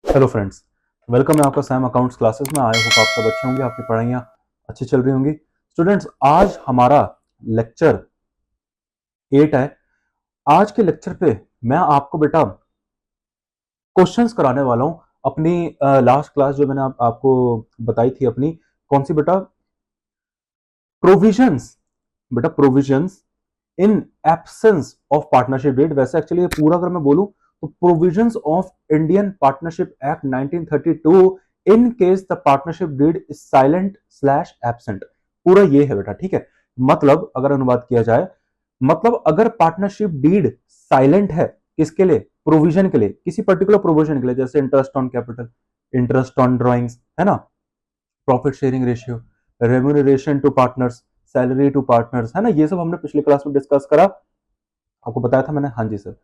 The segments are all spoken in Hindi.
हेलो फ्रेंड्स, वेलकम है आपका सैम अकाउंट्स क्लासेस में। आई होप आप सब अच्छे होंगे, आपकी पढ़ाइयाँ अच्छी चल रही होंगी। स्टूडेंट्स, आज हमारा लेक्चर 8 है। आज के लेक्चर पे मैं आपको बेटा क्वेश्चंस कराने वाला हूँ। अपनी लास्ट क्लास जो मैंने आपको बताई थी, अपनी कौन सी बेटा, प्रोविजंस। बेटा provisions in absence of partnership deed. वैसे एक्चुअली ये पूरा अगर मैं बोलूं तो provisions of Indian partnership act 1932 in case the partnership deed is silent slash absent. पूरा ये है बेटा, ठीक है। मतलब अगर अनुवाद किया जाए, मतलब अगर पार्टनरशिप डीड साइलेंट है, किसके लिए? प्रोविजन के लिए, किसी पर्टिकुलर प्रोविजन के लिए, जैसे interest on capital, interest on drawings, है ना, profit sharing ratio, remuneration to partners, salary to partners, है ना, ये सब हमने पिछले क्लास में डिस्कस करा, आपको बताया था मैंने। हाँ जी सर।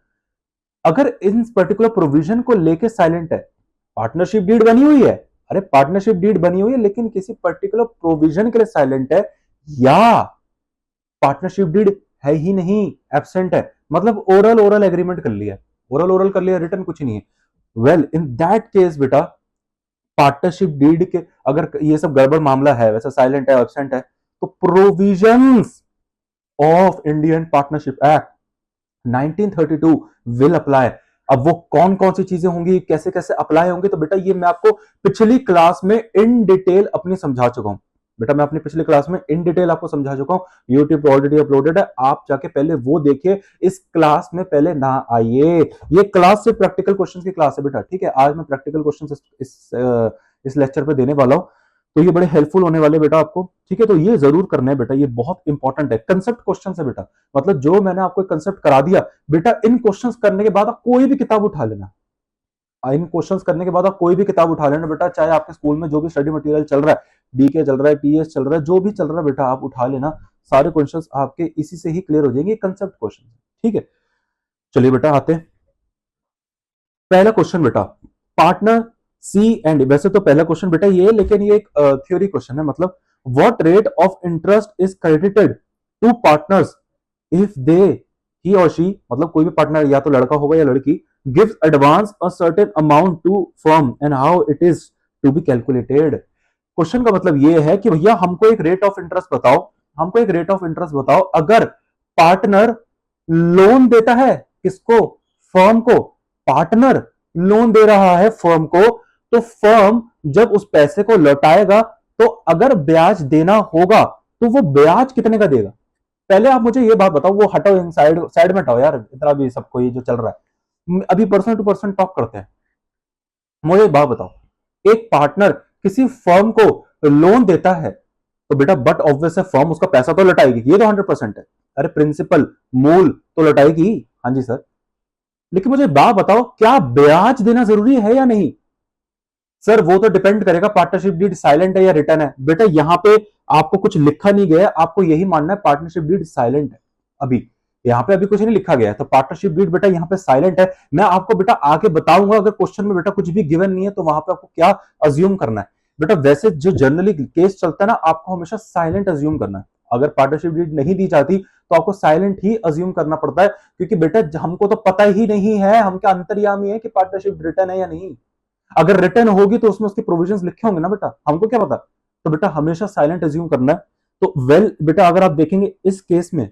अगर इन पर्टिकुलर प्रोविजन को लेके साइलेंट है, पार्टनरशिप डीड बनी हुई है, अरे पार्टनरशिप डीड बनी हुई है लेकिन किसी पर्टिकुलर प्रोविजन के लिए साइलेंट है, या पार्टनरशिप डीड है ही नहीं, एब्सेंट है, मतलब ओरल ओरल एग्रीमेंट कर लिया, ओरल ओरल कर लिया, रिटर्न कुछ नहीं है, वेल इन दैट केस बेटा पार्टनरशिप डीड के अगर ये सब गड़बड़ मामला है, वैसे साइलेंट है, एब्सेंट है, तो provisions of Indian partnership act 1932 will apply. अब वो कौन कौन सी चीजें होंगी, कैसे कैसे अप्लाई होंगे, तो बेटा ये मैं आपको पिछली क्लास में इन डिटेल अपनी समझा चुका हूं। बेटा मैं अपनी पिछली क्लास में इन डिटेल आपको समझा चुका हूं, यूट्यूब पे ऑलरेडी अपलोडेड है, आप जाके पहले वो देखिए, इस क्लास में पहले ना आइए। ये क्लास सिर्फ प्रैक्टिकल क्वेश्चन की क्लास है बेटा, ठीक है। आज मैं प्रैक्टिकल क्वेश्चन इस लेक्चर पे देने वाला हूं, तो ये बड़े हेल्पफुल होने वाले बेटा आपको, ठीक है। तो ये जरूर करना है बेटा, ये बहुत इंपॉर्टेंट है, कंसेप्ट क्वेश्चन है बेटा। मतलब जो मैंने आपको कंसेप्ट करा दिया बेटा, इन क्वेश्चंस करने के बाद आप कोई भी किताब उठा लेना, इन क्वेश्चंस करने के बाद आप कोई भी किताब उठा लेना बेटा, चाहे आपके स्कूल में जो भी स्टडी मटेरियल चल रहा है, डीके चल रहा है, पीएस चल रहा है, जो भी चल रहा है बेटा, आप उठा लेना, सारे क्वेश्चंस आपके इसी से ही क्लियर हो जाएंगे, कंसेप्ट क्वेश्चन, ठीक है। चलिए बेटा आते हैं, पहला क्वेश्चन बेटा, पार्टनर सी एंड, वैसे तो पहला क्वेश्चन बेटा ये है, लेकिन ये एक थ्योरी क्वेश्चन है। मतलब what rate of interest is credited to partners if they, he और शी, मतलब कोई भी पार्टनर या तो लड़का होगा या लड़की, gives advance a certain amount to firm and how it is to be calculated. Question का मतलब ये है कि भैया हमको एक रेट ऑफ इंटरेस्ट बताओ, हमको एक रेट ऑफ इंटरेस्ट बताओ, अगर पार्टनर लोन देता है, किसको? फर्म को। पार्टनर लोन दे रहा है फर्म को, तो फर्म जब उस पैसे को लौटाएगा, तो अगर ब्याज देना होगा तो वो ब्याज कितने का देगा? पहले आप मुझे ये बात बताओ, वो हटाओ, साइड साइड में हटाओ यार, इतना भी सबको ये जो चल रहा है, अभी पर्सन टू पर्सन टॉक करते हैं। मुझे एक बात बताओ, एक पार्टनर किसी फर्म को लोन देता है, तो बेटा बट ऑब्वियस है फर्म उसका पैसा तो लौटाएगी, ये तो 100% है। अरे प्रिंसिपल, मूल तो लौटाएगी। हाँ जी सर। लेकिन मुझे बात बताओ, क्या ब्याज देना जरूरी है या नहीं? सर वो तो डिपेंड करेगा पार्टनरशिप डीड साइलेंट है या रिटर्न है। बेटा यहाँ पे आपको कुछ लिखा नहीं गया, आपको यही मानना है पार्टनरशिप डीड साइलेंट है। अभी यहाँ पे अभी कुछ नहीं लिखा गया है, तो पार्टनरशिप डीड बेटा यहाँ पे साइलेंट है। मैं आपको बेटा आगे बताऊंगा, अगर क्वेश्चन में बेटा कुछ भी गिवन नहीं है तो वहां पे आपको क्या अज्यूम करना है। बेटा वैसे जो जनरली केस चलता है ना, आपको हमेशा साइलेंट अज्यूम करना है। अगर पार्टनरशिप डीड नहीं दी जाती तो आपको साइलेंट ही अज्यूम करना पड़ता है, क्योंकि बेटा हमको तो पता ही नहीं है, हम क्या अंतर्यामी है कि पार्टनरशिप रिटर्न है या नहीं। अगर रिटर्न होगी तो उसमें उसके प्रोविजंस लिखे होंगे ना बेटा, हमको क्या पता। तो बेटा हमेशा साइलेंट अज्यूम करना है। तो वेल बेटा अगर आप देखेंगे इस केस में,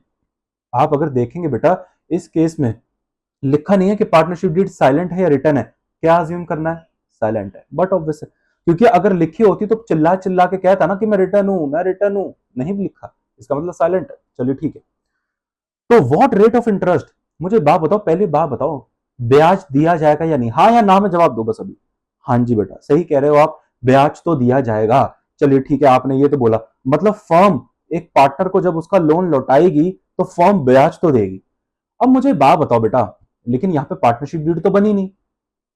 आप अगर देखेंगे बेटा इस केस में लिखा नहीं है कि पार्टनरशिप डीड साइलेंट है या रिटर्न है, क्या अज्यूम करना है? साइलेंट है, बट ऑब्वियस है, क्योंकि अगर लिखी होती तो चिल्ला चिल्ला के कहता ना कि मैं रिटर्न हूं, मैं रिटर्न हूं, नहीं लिखा, इसका मतलब साइलेंट है। चलिए ठीक है। तो व्हाट रेट ऑफ इंटरेस्ट, मुझे बात बताओ, पहले बात बताओ, ब्याज दिया जाएगा या नहीं? हाँ या ना में जवाब दो बस अभी। हाँ जी बेटा सही कह रहे हो आप, ब्याज तो दिया जाएगा। चलिए ठीक है, आपने ये तो बोला, मतलब फर्म एक पार्टनर को जब उसका लोन लौटाएगी तो फर्म ब्याज तो देगी। अब मुझे बात बताओ बेटा, लेकिन यहाँ पे पार्टनरशिप डीड तो बनी नहीं,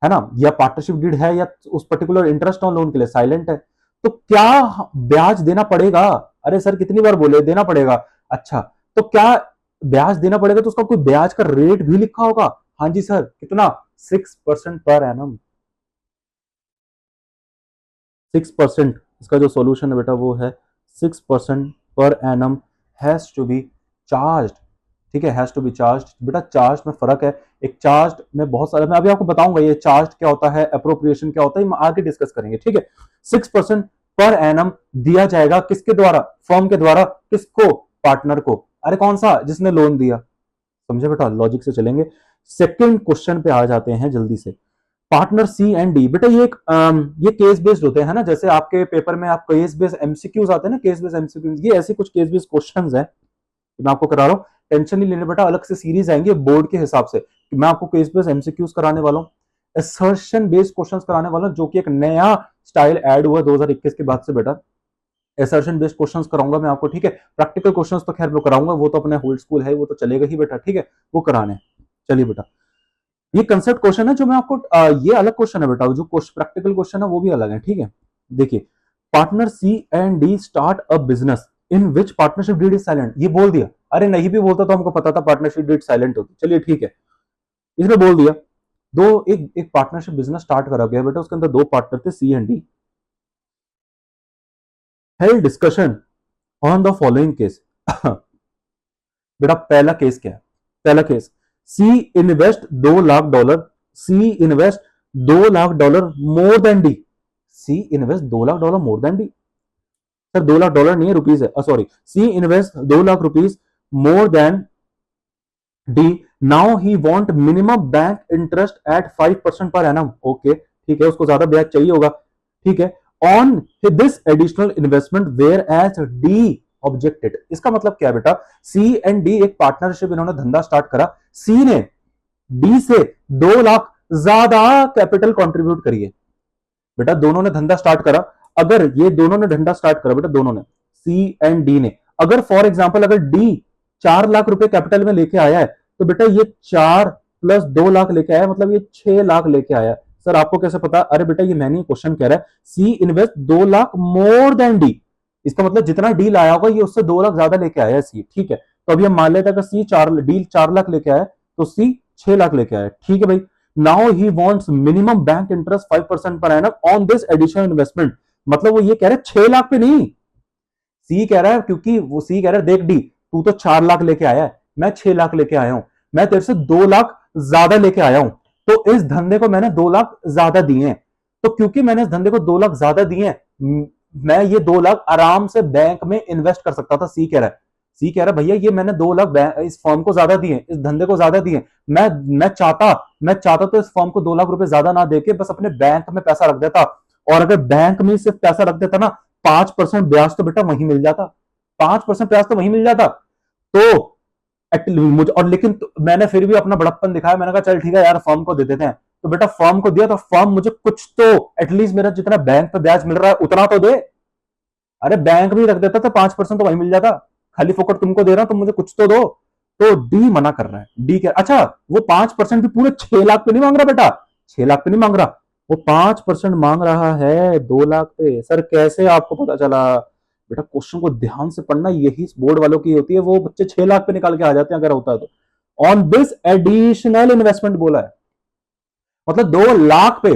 है ना, या पार्टनरशिप डीड है या उस पर्टिकुलर इंटरेस्ट ऑन लोन के लिए साइलेंट है, तो क्या ब्याज देना पड़ेगा? अरे सर कितनी बार बोले देना पड़ेगा। अच्छा, तो क्या ब्याज देना पड़ेगा, तो उसका कोई ब्याज का रेट भी लिखा होगा? हाँ जी सर, कितना? 6% पर एनम। 6%, इसका जो सॉल्यूशन है बेटा वो है 6% per annum has to be charge ठीक है, हैज टू बी चार्ज। बेटा चार्ज में फर्क है, एक चार्ज में बहुत सारे, मैं अभी आपको बताऊंगा ये चार्ज क्या होता है, अप्रोप्रिएशन क्या होता है, हम आगे डिस्कस करेंगे। ठीक है, 6% पर एनम दिया जाएगा किसके द्वारा, फर्म के द्वारा, किसको, पार्टनर को। अरे कौन सा, जिसने लोन दिया। समझे बेटा, लॉजिक से चलेंगे। सेकंड क्वेश्चन पे आ जाते हैं जल्दी से। पार्टनर सी एंड डी, बेटा ये एक ये केस बेस्ड होते हैं ना, जैसे आपके पेपर में आप केस बेस्ड एमसीक्यूज आते हैं ना, केस बेस्ड एमसीक्यूज, ये ऐसे कुछ केस बेस्ड क्वेश्चंस हैं, मैं आपको करा रहा हूँ। टेंशन नहीं लेने बेटा, अलग से सीरीज आएंगे बोर्ड के हिसाब से, मैं आपको केस बेस्ड एमसीक्यूज कराने वाला हूँ, असर्शन बेस्ड क्वेश्चंस कराने वाला हूँ, जो कि एक नया स्टाइल ऐड हुआ 2021 के बाद से बेटा। असर्शन बेस्ड क्वेश्चंस कराऊंगा मैं आपको। ठीक है, प्रैक्टिकल क्वेश्चंस तो खैर मैं कराऊंगा, वो तो अपने होल्ड स्कूल है, वो तो चलेगा ही बेटा। ठीक है, वो कराने। चलिए बेटा, ये कंसेप्ट क्वेश्चन है जो मैं आपको ये अलग क्वेश्चन है बेटा, जो प्रैक्टिकल क्वेश्चन है वो भी अलग है। ठीक है, देखिए, partner C and D start a business in which partnership deed is silent, ये बोल दिया। अरे नहीं भी बोलता तो हमको पता था पार्टनरशिप डीड साइलेंट होती। चलिए ठीक है, इसने बोल दिया, दो एक एक पार्टनरशिप बिजनेस स्टार्ट करा गया बेटा, उसके अंदर दो पार्टनर थे C and D, held discussion on the following case. बेटा पहला केस क्या है, पहला case, C invest $2 lakh, C invest $2 lakh more than D, C invest $2 lakh more than D. Sir $2 lakh नहीं है, रुपीज है, sorry, C invest ₹2 lakh more than D, now he want minimum bank interest at 5% per annum. Okay ठीक है, उसको ज्यादा ब्याज चाहिए होगा। ठीक है, on this additional investment whereas D objected. इसका मतलब क्या है बेटा, सी एंड डी एक पार्टनरशिप, इन्होंने धंधा स्टार्ट करा, सी ने डी से 2 लाख ज्यादा कैपिटल कंट्रीब्यूट करिए। बेटा दोनों ने धंधा स्टार्ट करा, अगर ये दोनों ने धंधा स्टार्ट करा बेटा, दोनों ने, सी एंड डी ने, अगर फॉर एग्जाम्पल अगर डी 4 लाख रुपए कैपिटल में लेके आया है, तो बेटा ये 4 + 2 लाख लेके आया, मतलब ये 6 लाख लेके आया। सर आपको कैसे पता, अरे बेटा ये मैंने क्वेश्चन कह रहा है, C invest 2 lakh more than D, इसका मतलब जितना डी लाया होगा ये उससे 2 लाख ज्यादा लेके आया है सी। ठीक है, तो अभी हम मान लेते हैं कि सी डी 4 लाख लेके आया, तो सी 6 लाख लेके आया। ठीक है भाई, now he wants minimum bank interest 5% per annum on this additional investment, मतलब वो ये कह रहे 6 लाख पे नहीं, सी कह रहा है, क्योंकि वो सी कह रहा है देख डी तू तो 4 लाख लेके आया है, मैं 6 लाख लेके आया हूं, मैं तेरे से 2 लाख ज्यादा लेके आया हूं, तो इस धंधे को मैंने 2 लाख ज्यादा दिए हैं, तो क्योंकि मैंने इस धंधे को 2 लाख ज्यादा दिए हैं, मैं ये 2 लाख आराम से बैंक में इन्वेस्ट कर सकता था। सी कह रहा है, सी कह रहा है भैया ये मैंने 2 लाख इस फॉर्म को ज्यादा दिए, इस धंधे को ज्यादा दिए, मैं चाहता तो इस फॉर्म को 2 लाख रुपए ज्यादा ना देके बस अपने बैंक में पैसा रख देता, और अगर बैंक में सिर्फ पैसा रख देता ना, 5% ब्याज तो बेटा वहीं मिल जाता, 5% ब्याज तो वहीं मिल जाता। तो मुझे, और लेकिन मैंने फिर भी अपना बड़प्पन दिखाया, मैंने कहा चल ठीक है यार फर्म को दे देते हैं, तो बेटा फर्म को दिया तो फर्म मुझे कुछ तो एटलीस्ट मेरा जितना बैंक पे ब्याज मिल रहा है उतना तो दे। अरे बैंक भी रख देता तो 5% तो वहीं मिल जाता, खाली फोकट तुमको दे रहा हूं, तुम मुझे कुछ तो दो। तो डी मना कर रहा है, डी क्या, अच्छा वो 5% भी पूरे 6 लाख पे नहीं मांग रहा बेटा, 6 लाख पे नहीं मांग रहा, वो 5% मांग रहा है 2 लाख पे। सर कैसे आपको पता चला, बेटा क्वेश्चन को ध्यान से पढ़ना, यही बोर्ड वालों की होती है, वो बच्चे 6 लाख पे निकाल के आ जाते हैं अगर होता है तो। ऑन दिस एडिशनल इन्वेस्टमेंट बोला है, मतलब 2 लाख पे,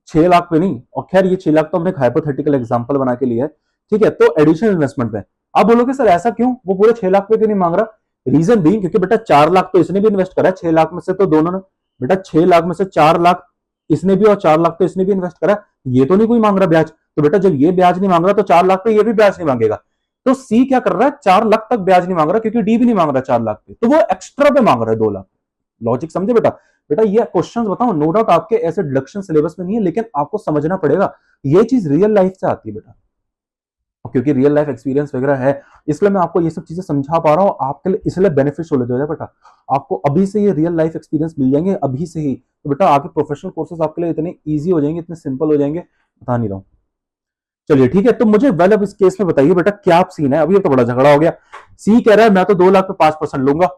6 लाख पे नहीं, और खैर ये 6 लाख तो हमने एक हाइपोथेटिकल एग्जांपल बना के लिया है। ठीक है, तो एडिशनल इन्वेस्टमेंट पे आप बोलोगे सर ऐसा क्यों, वो पूरे 6 लाख पे क्यों नहीं मांग रहा, रीजन भी क्योंकि बेटा 4 लाख तो इसने भी इन्वेस्ट करा है, 6 लाख में से तो दोनों ने, बेटा 6 लाख में से 4 लाख इसने भी और 4 लाख तो इसने भी इन्वेस्ट करा, ये तो नहीं कोई मांग रहा ब्याज, तो बेटा जब ये ब्याज नहीं मांग रहा तो 4 लाख पे ये भी ब्याज नहीं मांगेगा, तो सी क्या कर रहा है, 4 लाख तक ब्याज नहीं मांग रहा क्योंकि डी भी नहीं मांग रहा 4 लाख पे, तो वो एक्स्ट्रा पे मांग रहा है 2 लाख। लॉजिक समझे बेटा, बेटा ये क्वेश्चंस बताओ, नो डाउट आपके ऐसे डिडक्शन सिलेबस में नहीं है, लेकिन आपको समझना पड़ेगा, ये चीज रियल लाइफ से आती है बेटा, क्योंकि रियल लाइफ एक्सपीरियंस वगैरह है, इसलिए मैं आपको ये सब चीजें समझा पा रहा हूँ, आपके लिए इसलिए बेनिफिशियल हो जाएगा बेटा, आपको अभी से ये रियल लाइफ एक्सपीरियंस मिल जाएंगे अभी से ही, तो बेटा आगे प्रोफेशनल कोर्सेज आपके लिए इतने ईजी हो जाएंगे, इतने सिंपल हो जाएंगे, बता नहीं रहा हूँ। चलिए ठीक है, तो मुझे वेल अब इस केस में बताइए बेटा क्या सीन है, अभी तो बड़ा झगड़ा हो गया, सी कह रहा है मैं तो 2 लाख पे 5% लूंगा,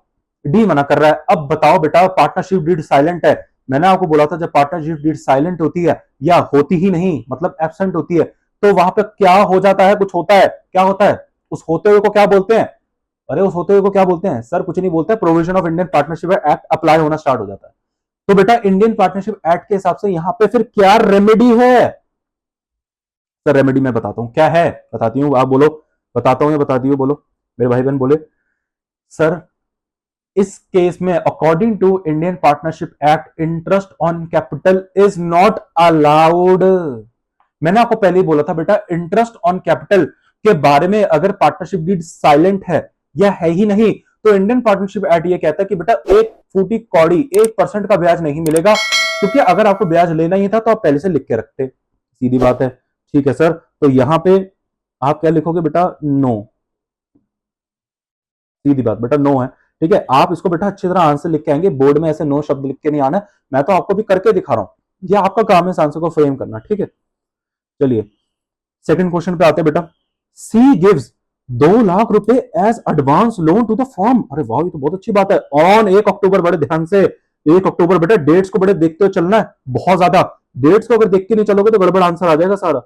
डी मना कर रहा है। अब बताओ बेटा पार्टनरशिप डीड साइलेंट है, मैंने आपको बोला था जब पार्टनरशिप डीड साइलेंट होती है या होती ही नहीं मतलब एब्सेंट होती है, तो वहां पे क्या हो जाता है, कुछ होता है, क्या होता है, उस होते हुए को क्या बोलते हैं, अरे उस होते हुए को क्या बोलते हैं सर, कुछ नहीं बोलते, provision of Indian partnership act apply होना स्टार्ट हो जाता है। तो बेटा इंडियन पार्टनरशिप एक्ट के हिसाब से यहां पे फिर क्या रेमेडी है, सर रेमेडी मैं बताता हूं क्या है, बताती हूँ, आप बोलो, बताता हूं या बताती हूँ, बोलो मेरे भाई बहन बोले, सर इस केस में according to Indian partnership Act interest on capital is not allowed. मैंने आपको पहले ही बोला था बेटा, इंटरेस्ट ऑन कैपिटल के बारे में अगर पार्टनरशिप डीड साइलेंट है या है ही नहीं, तो इंडियन पार्टनरशिप एक्ट ये कहता है कि बेटा एक फूटी कौड़ी 1% का ब्याज नहीं मिलेगा, क्योंकि अगर आपको ब्याज लेना ही था तो आप पहले से लिख के रखते। सीधी बात है। ठीक है सर, तो यहां पे आप क्या लिखोगे बेटा? नो। सीधी बात बेटा, नो है। ठीक है, आप इसको बेटा अच्छी तरह आंसर लिख के आएंगे, बोर्ड में ऐसे नो शब्द लिख के नहीं आना। मैं तो आपको भी करके दिखा रहा हूं, यह आपका काम है इस आंसर को फ्रेम करना। ठीक है, चलिए सेकंड क्वेश्चन पे आते हैं बेटा। सी गिव्स 2 लाख रुपए as advance loan to the firm. अरे वाह, ये तो बहुत अच्छी बात है। ऑन 1 अक्टूबर, बड़े ध्यान से 1 अक्टूबर बेटा, डेट्स को बड़े देखते हुए चलना है, बहुत ज्यादा। डेट्स को अगर देख के नहीं चलोगे तो गड़बड़ आंसर आ जाएगा सारा।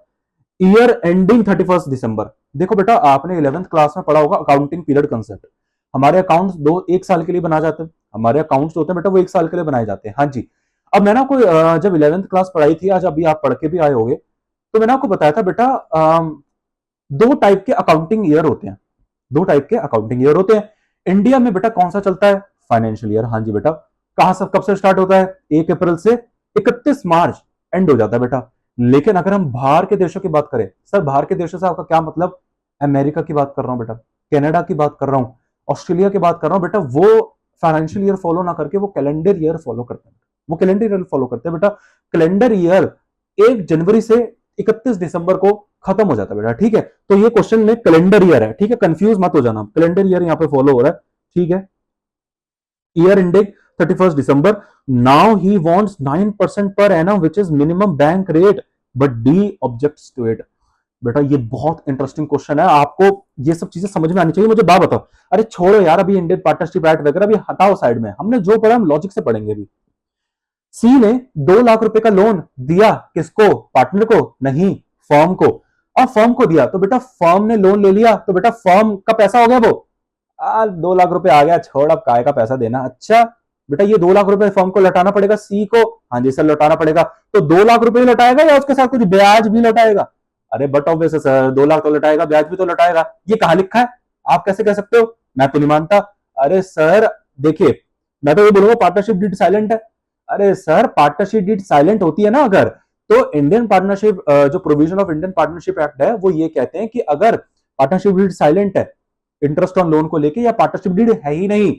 ईयर एंडिंग 31 दिसंबर। देखो बेटा, आपने 11th क्लास में पढ़ा होगा अकाउंटिंग पीरियड कंसेप्ट। हमारे अकाउंट्स 1 साल के लिए बना जाते हैं। हमारे अकाउंट्स होते हैं बेटा वो 1 साल के लिए बनाए जाते हैं। हाँ जी। अब मैंने आपको जब 11th क्लास पढ़ाई थी, आज अभी आप पढ़ के भी आए होंगे, तो मैंने आपको बताया था बेटा 2 टाइप के अकाउंटिंग ईयर होते हैं। 2 टाइप के अकाउंटिंग ईयर होते हैं। इंडिया में बेटा कौन सा चलता है? Financial year. हाँ जी बेटा। कहां से कब से स्टार्ट होता है? 1 अप्रैल से 31 मार्च एंड हो जाता है बेटा। लेकिन अगर हम बाहर के देशों की बात करें, सर बाहर के देशों से आपका क्या मतलब? अमेरिका की बात कर रहा हूं बेटा, कनाडा की बात कर रहा हूं, ऑस्ट्रेलिया की बात कर रहा हूं बेटा। वो फाइनेंशियल ईयर फॉलो ना करके वो कैलेंडर ईयर फॉलो करते हैं। वो कैलेंडर ईयर फॉलो करते हैं बेटा। कैलेंडर ईयर 1 जनवरी से 31 दिसंबर को खत्म हो जाता है बेटा। ठीक है, तो ये क्वेश्चन में कैलेंडर ईयर है। ठीक है, कंफ्यूज मत हो जाना, कैलेंडर ईयर यहाँ पे फॉलो हो रहा है। ठीक है, year ending 31 December. Now he wants 9% per annum which is minimum bank rate, but D objects to it. बेटा ये बहुत इंटरेस्टिंग क्वेश्चन है, आपको ये सब चीजें समझ में आनी चाहिए। मुझे बात बताओ, अरे छोड़ो यार अभी इंडियन पार्टनरशिप एक्ट वगैरह भी हटाओ साइड में, हमने जो पढ़ा हम लॉजिक से पढ़ेंगे अभी। सी ने 2 लाख रुपए का लोन दिया, किसको? पार्टनर को? नहीं, फर्म को। और फर्म को दिया तो बेटा फर्म ने लोन ले लिया, तो बेटा फर्म का पैसा हो गया वो। 2 लाख रुपए आ गया, छोड़ अब काय का पैसा देना। अच्छा बेटा ये 2 लाख रुपए फर्म को लौटाना पड़ेगा सी को। हाँ जी सर लौटाना पड़ेगा। तो 2 लाख रुपए लौटाएगा या उसके साथ कुछ ब्याज भी लौटाएगा? अरे बट ऑब्वियस है सर, 2 लाख तो लौटाएगा, ब्याज भी तो लौटाएगा। ये कहां लिखा है? आप कैसे कह सकते हो? मैं तो नहीं मानता। अरे सर देखिए, मैं तो ये बोलूंगा पार्टनरशिप डीड साइलेंट है। अरे सर पार्टनरशिप डीड साइलेंट होती है ना अगर, तो इंडियन पार्टनरशिप जो provision of Indian partnership act है वो ये कहते हैं कि अगर पार्टनरशिप डीड साइलेंट है इंटरेस्ट ऑन लोन को लेके, या पार्टनरशिप डीड है ही नहीं,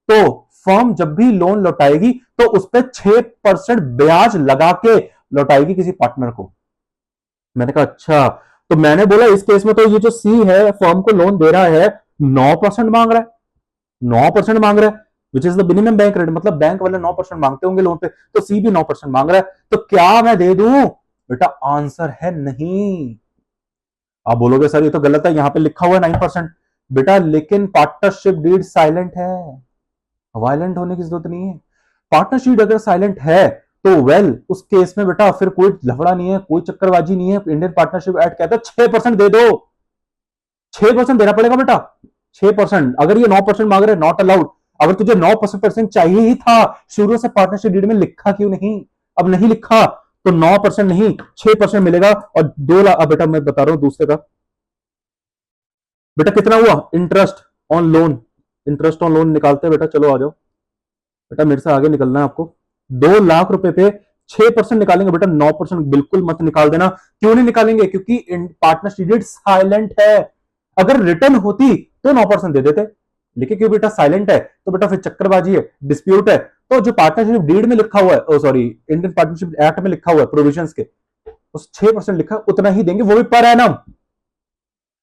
तो फर्म जब भी लोन लौटाएगी तो उस पर 6% ब्याज लगा के लौटाएगी किसी पार्टनर को। मैंने कहा अच्छा, तो मैंने बोला इस केस में तो ये जो सी है फर्म को लोन दे रहा है 9% मांग रहा है, 9% मांग रहा है which is the minimum bank rate, मतलब बैंक वाले 9% मांगते होंगे लोन पे, तो सी भी 9% मांग रहा है। तो क्या मैं दे दूं? बेटा आंसर है नहीं। आप बोलोगे सर ये तो गलत है, यहां पे लिखा हुआ है 9%। बेटा लेकिन पार्टनरशिप डीड साइलेंट है, वायलेंट होने की जरूरत नहीं है। पार्टनरशिप अगर साइलेंट है तो वेल उस केस में बेटा फिर कोई लफड़ा नहीं है, कोई चक्करबाजी नहीं है। इंडियन पार्टनरशिप एक्ट कहता है 6% दे दो, 6% देना पड़ेगा बेटा। 6%। अगर ये 9% मांग रहे नॉट अलाउड। अगर तुझे 9% चाहिए ही था शुरू से, पार्टनरशिप डीड में लिखा क्यों नहीं? अब नहीं लिखा तो 9% नहीं 6% मिलेगा। और 2 लाख, अब बेटा मैं बता रहा हूं दूसरे का। बेटा कितना हुआ? Interest on loan, interest on loan निकालते हैं बेटा, चलो आ जाओ बेटा, मेरे से आगे निकलना है आपको। 2 लाख रुपए पे 6% निकालेंगे बेटा, 9% बिल्कुल मत निकाल देना। क्यों नहीं निकालेंगे? क्योंकि पार्टनरशिप डीड साइलेंट है। अगर रिटर्न होती तो 9% दे देते, लेकिन क्यों बेटा साइलेंट है, तो बेटा फिर चक्करबाजी है, डिस्प्यूट है। तो जो पार्टनरशिप डीड में लिखा हुआ है, सॉरी इंडियन पार्टनरशिप एक्ट में लिखा हुआ है प्रोविजंस के, उस 6% लिखा उतना ही देंगे, वो भी पर एनम।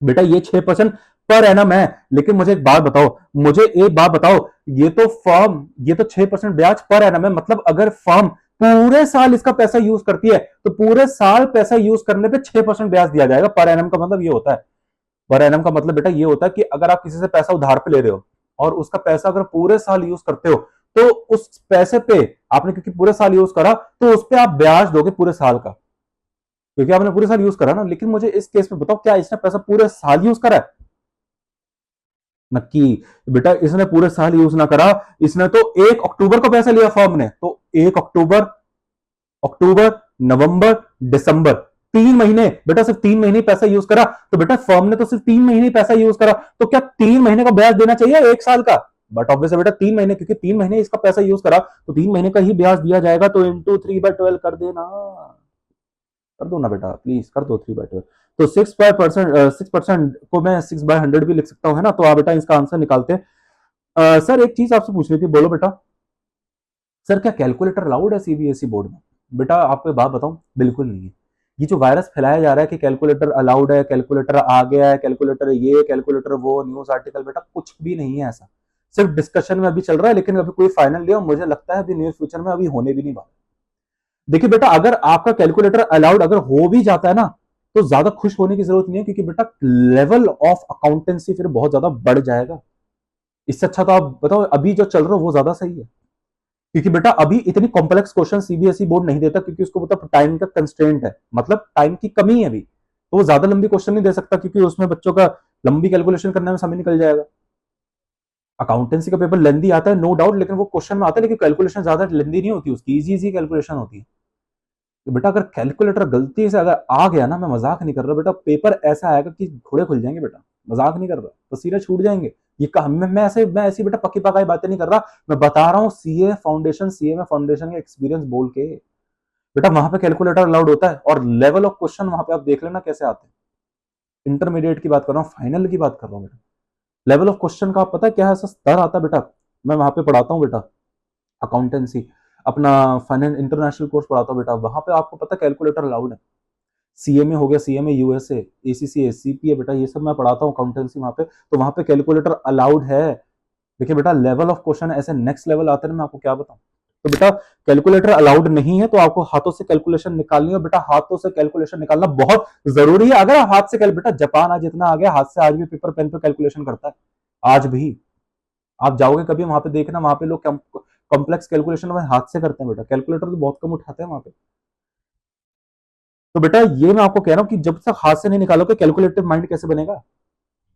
बेटा ये 6% पर एनम है। लेकिन मुझे एक बात बताओ, मुझे एक बात बताओ, ये तो फर्म, ये तो 6% ब्याज पर एनम है, मतलब अगर फर्म पूरे साल इसका पैसा यूज करती है तो पूरे साल पैसा यूज करने पे 6% ब्याज दिया जाएगा। पर एनम का मतलब ये होता है, पर एनम का मतलब बेटा ये होता है कि अगर आप किसी से पैसा उधार पे ले रहे हो और उसका पैसा अगर पूरे साल यूज करते हो, तो उस पैसे पे आपने क्योंकि पूरे साल यूज करा तो उस पर आप ब्याज दोगे पूरे साल का, क्योंकि आपने पूरे साल यूज करा ना। लेकिन मुझे इस केस में बताओ क्या इसने पैसा पूरे साल यूज करा है? नक्की बेटा इसने पूरे साल यूज ना करा, इसने तो 1 अक्टूबर को पैसा लिया फर्म ने, तो 1 अक्टूबर, अक्टूबर, नवंबर, दिसंबर, 3 महीने बेटा, सिर्फ 3 महीने पैसा यूज करा। तो बेटा फर्म ने तो सिर्फ 3 महीने पैसा यूज करा, तो क्या 3 महीने का ब्याज देना चाहिए 1 साल का? बट ऑब्वियसली बेटा 3 महीने, क्योंकि 3 महीने इसका पैसा यूज करा तो 3 महीने का ही ब्याज दिया जाएगा, तो इंटू 3/12 कर देना, कर दो ना बेटा प्लीज, कर दो 3/12। तो 6% को मैं 6/100 भी लिख सकता हूँ, है ना। तो आप बेटा इसका आंसर निकालते हैं। सर एक चीज आपसे पूछ रही थी, बोलो बेटा। सर क्या कैलकुलेटर अलाउड है सीबीएसई बोर्ड में? बेटा आपको बात बताऊं, बिल्कुल नहीं है। ये जो वायरस फैलाया जा रहा है कि कैलकुलेटर अलाउड है, कैलकुलेटर आ गया है, कैलकुलेटर ये, कैलकुलेटर वो, न्यूज आर्टिकल, बेटा कुछ भी नहीं है ऐसा। सिर्फ डिस्कशन में अभी चल रहा है, लेकिन अभी कोई फाइनल नहीं है, मुझे लगता है अभी न्यूज फ्यूचर में अभी होने भी नहीं वाला। देखिए बेटा, अगर आपका कैलकुलेटर अलाउड अगर हो भी जाता है ना, तो ज्यादा खुश होने की जरूरत नहीं है, क्योंकि बेटा लेवल ऑफ अकाउंटेंसी फिर बहुत ज्यादा बढ़ जाएगा। इससे अच्छा तो आप बताओ अभी जो चल रहा है वो ज्यादा सही है, क्योंकि बेटा अभी इतनी कॉम्प्लेक्स क्वेश्चन सीबीएसई बोर्ड नहीं देता, क्योंकि उसको पता टाइम का कंस्ट्रेंट है, मतलब टाइम की कमी है अभी, तो वो ज्यादा लंबी क्वेश्चन नहीं दे सकता, क्योंकि उसमें बच्चों का लंबी कैलकुलेशन करने में समय निकल जाएगा। अकाउंटेंसी का पेपर लेंदी आता है नो डाउट, लेकिन वो क्वेश्चन में आता है, लेकिन कैलकुलेशन ज्यादा लेंदी नहीं होती उसकी, इजी इजी कैलकुलेशन होती है। तो बेटा अगर कैलकुलेटर गलती से अगर आ गया ना, मैं मजाक नहीं कर रहा बेटा, पेपर ऐसा आएगा कि घोड़े खुल जाएंगे बेटा, मजाक नहीं कर रहा, पसीने छूट जाएंगे। ये कहा मैं ऐसी बेटा पक्की पकाई बातें नहीं कर रहा, मैं बता रहा हूँ सीए फाउंडेशन, सीए में फाउंडेशन का एक्सपीरियंस बोल के। बेटा वहां पे कैलकुलेटर अलाउड होता है, और लेवल ऑफ क्वेश्चन वहां पे आप देख लेना कैसे आते हैं। इंटरमीडिएट की बात कर रहा हूँ, फाइनल की बात कर रहा हूँ बेटा, लेवल ऑफ क्वेश्चन का आप पता है क्या है, ऐसा स्तर आता है बेटा। मैं वहां पे पढ़ाता हूँ बेटा अकाउंटेंसी, अपना फाइनेंस इंटरनेशनल कोर्स पढ़ाता हूँ बेटा, वहां पे आपको पता कैलकुलेटर अलाउड है। सीएमए हो गया, सीएमए यूएसए, एसीसीए, सीपीए, बेटा ये सब मैं पढ़ाता हूँ अकाउंटेंसी वहां पे, तो वहां पे कैलकुलेटर अलाउड है। देखिए बेटा लेवल ऑफ क्वेश्चन ऐसे नेक्स्ट लेवल आते हैं, मैं आपको क्या बताऊं। तो बेटा कैलकुलेटर अलाउड नहीं है, तो आपको हाथों से कैलकुलेशन निकालनी है, बेटा हाथों से कैलकुलेशन निकालना बहुत जरूरी है। अगर आप हाथ से बेटा जापान आज इतना आ गया, हाथ से आज भी पेपर पेन पे कैलकुलेशन करता है, आज भी। आप जाओगे कभी वहां पे देखना, वहां पे लोग कॉम्प्लेक्स कैलकुलेशन हाथ से करते हैं बेटा, कैलकुलेटर तो बहुत कम उठाते हैं वहां पे। तो बेटा ये मैं आपको कह रहा हूं कि जब तक हाथ से नहीं निकालोगे कैलकुलेटिव माइंड कैसे बनेगा।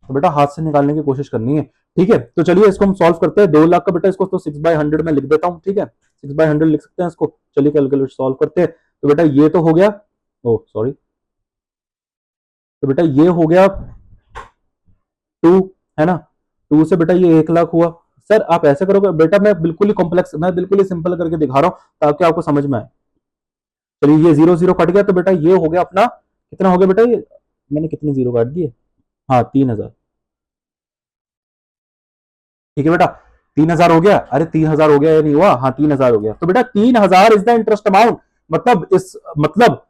तो बेटा हाथ से निकालने की कोशिश करनी है, ठीक है। तो चलिए इसको हम सॉल्व करते हैं, 2 लाख का बेटा, इसको तो 6/100 में लिख देता हूँ, ठीक है, 6/100 लिख सकते हैं इसको। चलिए कैलकुलेट सॉल्व करते हैं। तो बेटा ये तो हो गया, ओ सॉरी, तो बेटा ये हो गया 2, है ना। 2 से बेटा ये 1 लाख हुआ। सर आप ऐसे करोगे बेटा, मैं बिल्कुल ही कॉम्प्लेक्स, मैं बिल्कुल ही सिंपल करके दिखा रहा हूँ ताकि आपको समझ में आए। चलिए ये 0 0 कट गया, तो बेटा ये हो गया अपना, कितना हो गया बेटा ये, मैंने कितने जीरो काट दिए, हाँ 3,000, ठीक है बेटा 3,000 हो गया। अरे 3,000 हो गया या नहीं हुआ, हाँ 3,000 हो गया। तो बेटा 3,000 इज द इंटरेस्ट अमाउंट, मतलब इस मतलब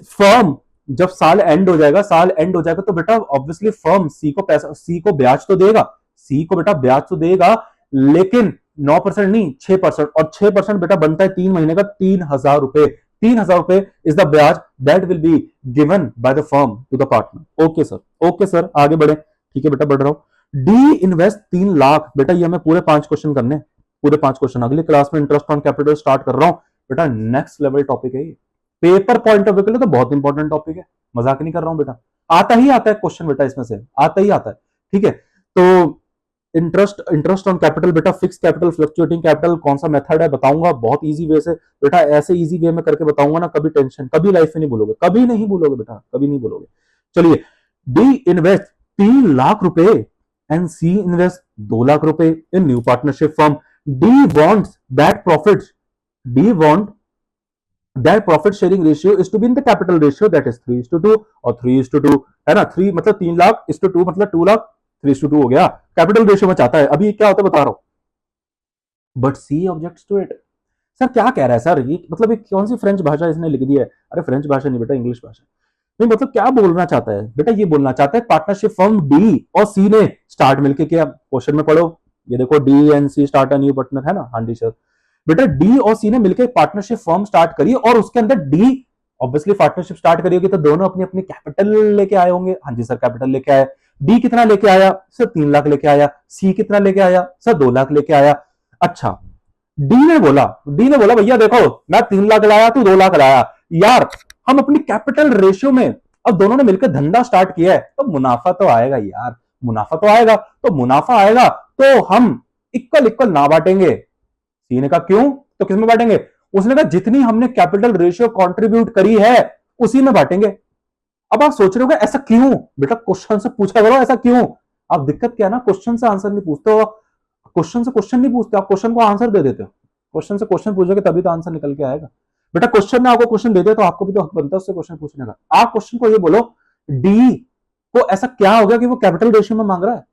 फर्म जब साल एंड हो जाएगा, साल एंड हो जाएगा, तो बेटा ऑब्वियसली फर्म सी को पैसा, सी को ब्याज तो देगा, सी को बेटा ब्याज तो देगा, लेकिन 9% नहीं 6%, और 6% बेटा बनता है 3 महीने का 3,000 रुपए। 3,000 रुपए इज द ब्याज that will be given by the firm to the partner. Okay sir, okay sir, आगे बढ़े, ठीक है बेटा बढ़ रहा हूं। डी इन्वेस्ट 3 लाख, बेटा ये हमें पूरे 5 क्वेश्चन करने, पूरे 5 क्वेश्चन अगली क्लास में इंटरेस्ट ऑन कैपिटल स्टार्ट कर रहा हूं बेटा, नेक्स्ट लेवल टॉपिक है ये, पेपर पॉइंट ऑफ व्यू के लिए तो बहुत इंपॉर्टेंट टॉपिक है, मजाक नहीं कर रहा हूं बेटा, आता ही आता है क्वेश्चन बेटा, इसमें से आता ही आता है, ठीक है। तो इंटरेस्ट ऑन कैपिटल बेटा, फिक्स कैपिटल, फ्लक्चुएटिंग कैपिटल, कौन सा मेथड है बताऊंगा बहुत इजी वे से बेटा, ऐसे इजी वे में करके बताऊंगा ना, कभी टेंशन, कभी लाइफ में नहीं भूलोगे, कभी नहीं भूलोगे बेटा, कभी नहीं भूलोगे। चलिए, डी इन्वेस्ट 3 लाख रुपए एंड सी इन्वेस्ट 2 लाख रुपए in new partnership firm. D wants that profit, D want that profit sharing ratio is to be in the capital ratio, that is 3:2 और 3:2 है ना, 3 मतलब 3 लाख is to 2 मतलब 2 लाख, 3:2 हो गया, कैपिटल रेशियो में चाहता है। अभी क्या होता है बता रहा हूं, but C objects to it. Sir क्या कह रहा है सर, ये मतलब ये कौन सी फ्रेंच भाषा इसने लिख दी है? अरे फ्रेंच भाषा नहीं बेटा, इंग्लिश भाषा। नहीं मतलब क्या बोलना चाहता है बेटा, ये बोलना चाहता है पार्टनरशिप फर्म डी और सी ने स्टार्ट मिलकर किया, क्वेश्चन में पढ़ो, ये देखो D and C start a new partner, है ना, हाँ जी सर। बेटा डी और सी ने मिलकर पार्टनरशिप फर्म स्टार्ट करी, और उसके अंदर डी ऑब्वियसली पार्टनरशिप स्टार्ट करी होगी, तो दोनों अपनी अपनी कैपिटल लेके आए होंगे, हाँ जी सर कैपिटल लेके आए। डी कितना लेके आया सर, 3 लाख लेके आया। सी कितना लेके आया सर, 2 लाख लेके आया। अच्छा, डी ने बोला भैया देखो मैं 3 लाख लाया, तू 2 लाख लाया, यार हम अपनी कैपिटल रेशियो में अब दोनों ने मिलकर धंधा स्टार्ट किया है, तो मुनाफा तो आएगा यार, मुनाफा तो आएगा, तो मुनाफा आएगा तो हम इक्वल इक्वल ना बांटेंगे। सी ने कहा क्यों, तो किसमें बांटेंगे? उसने कहा जितनी हमने कैपिटल रेशियो कंट्रीब्यूट करी है उसी में बांटेंगे। अब आप सोच रहे हो ऐसा क्यों बेटा, क्वेश्चन से पूछा करो ऐसा क्यों। अब दिक्कत क्या है ना, क्वेश्चन से आंसर नहीं पूछते हो, क्वेश्चन से क्वेश्चन नहीं पूछते, आप क्वेश्चन को आंसर दे देते हो। क्वेश्चन से क्वेश्चन पूछोगे तभी तो आंसर निकल के आएगा। बेटा क्वेश्चन में आपको क्वेश्चन दे दे तो आपको भी तो हक बनता है उससे क्वेश्चन पूछने का। आप क्वेश्चन को ये बोलो डी को ऐसा क्या हो गया कि वो कैपिटल रेशियो में मांग रहा है,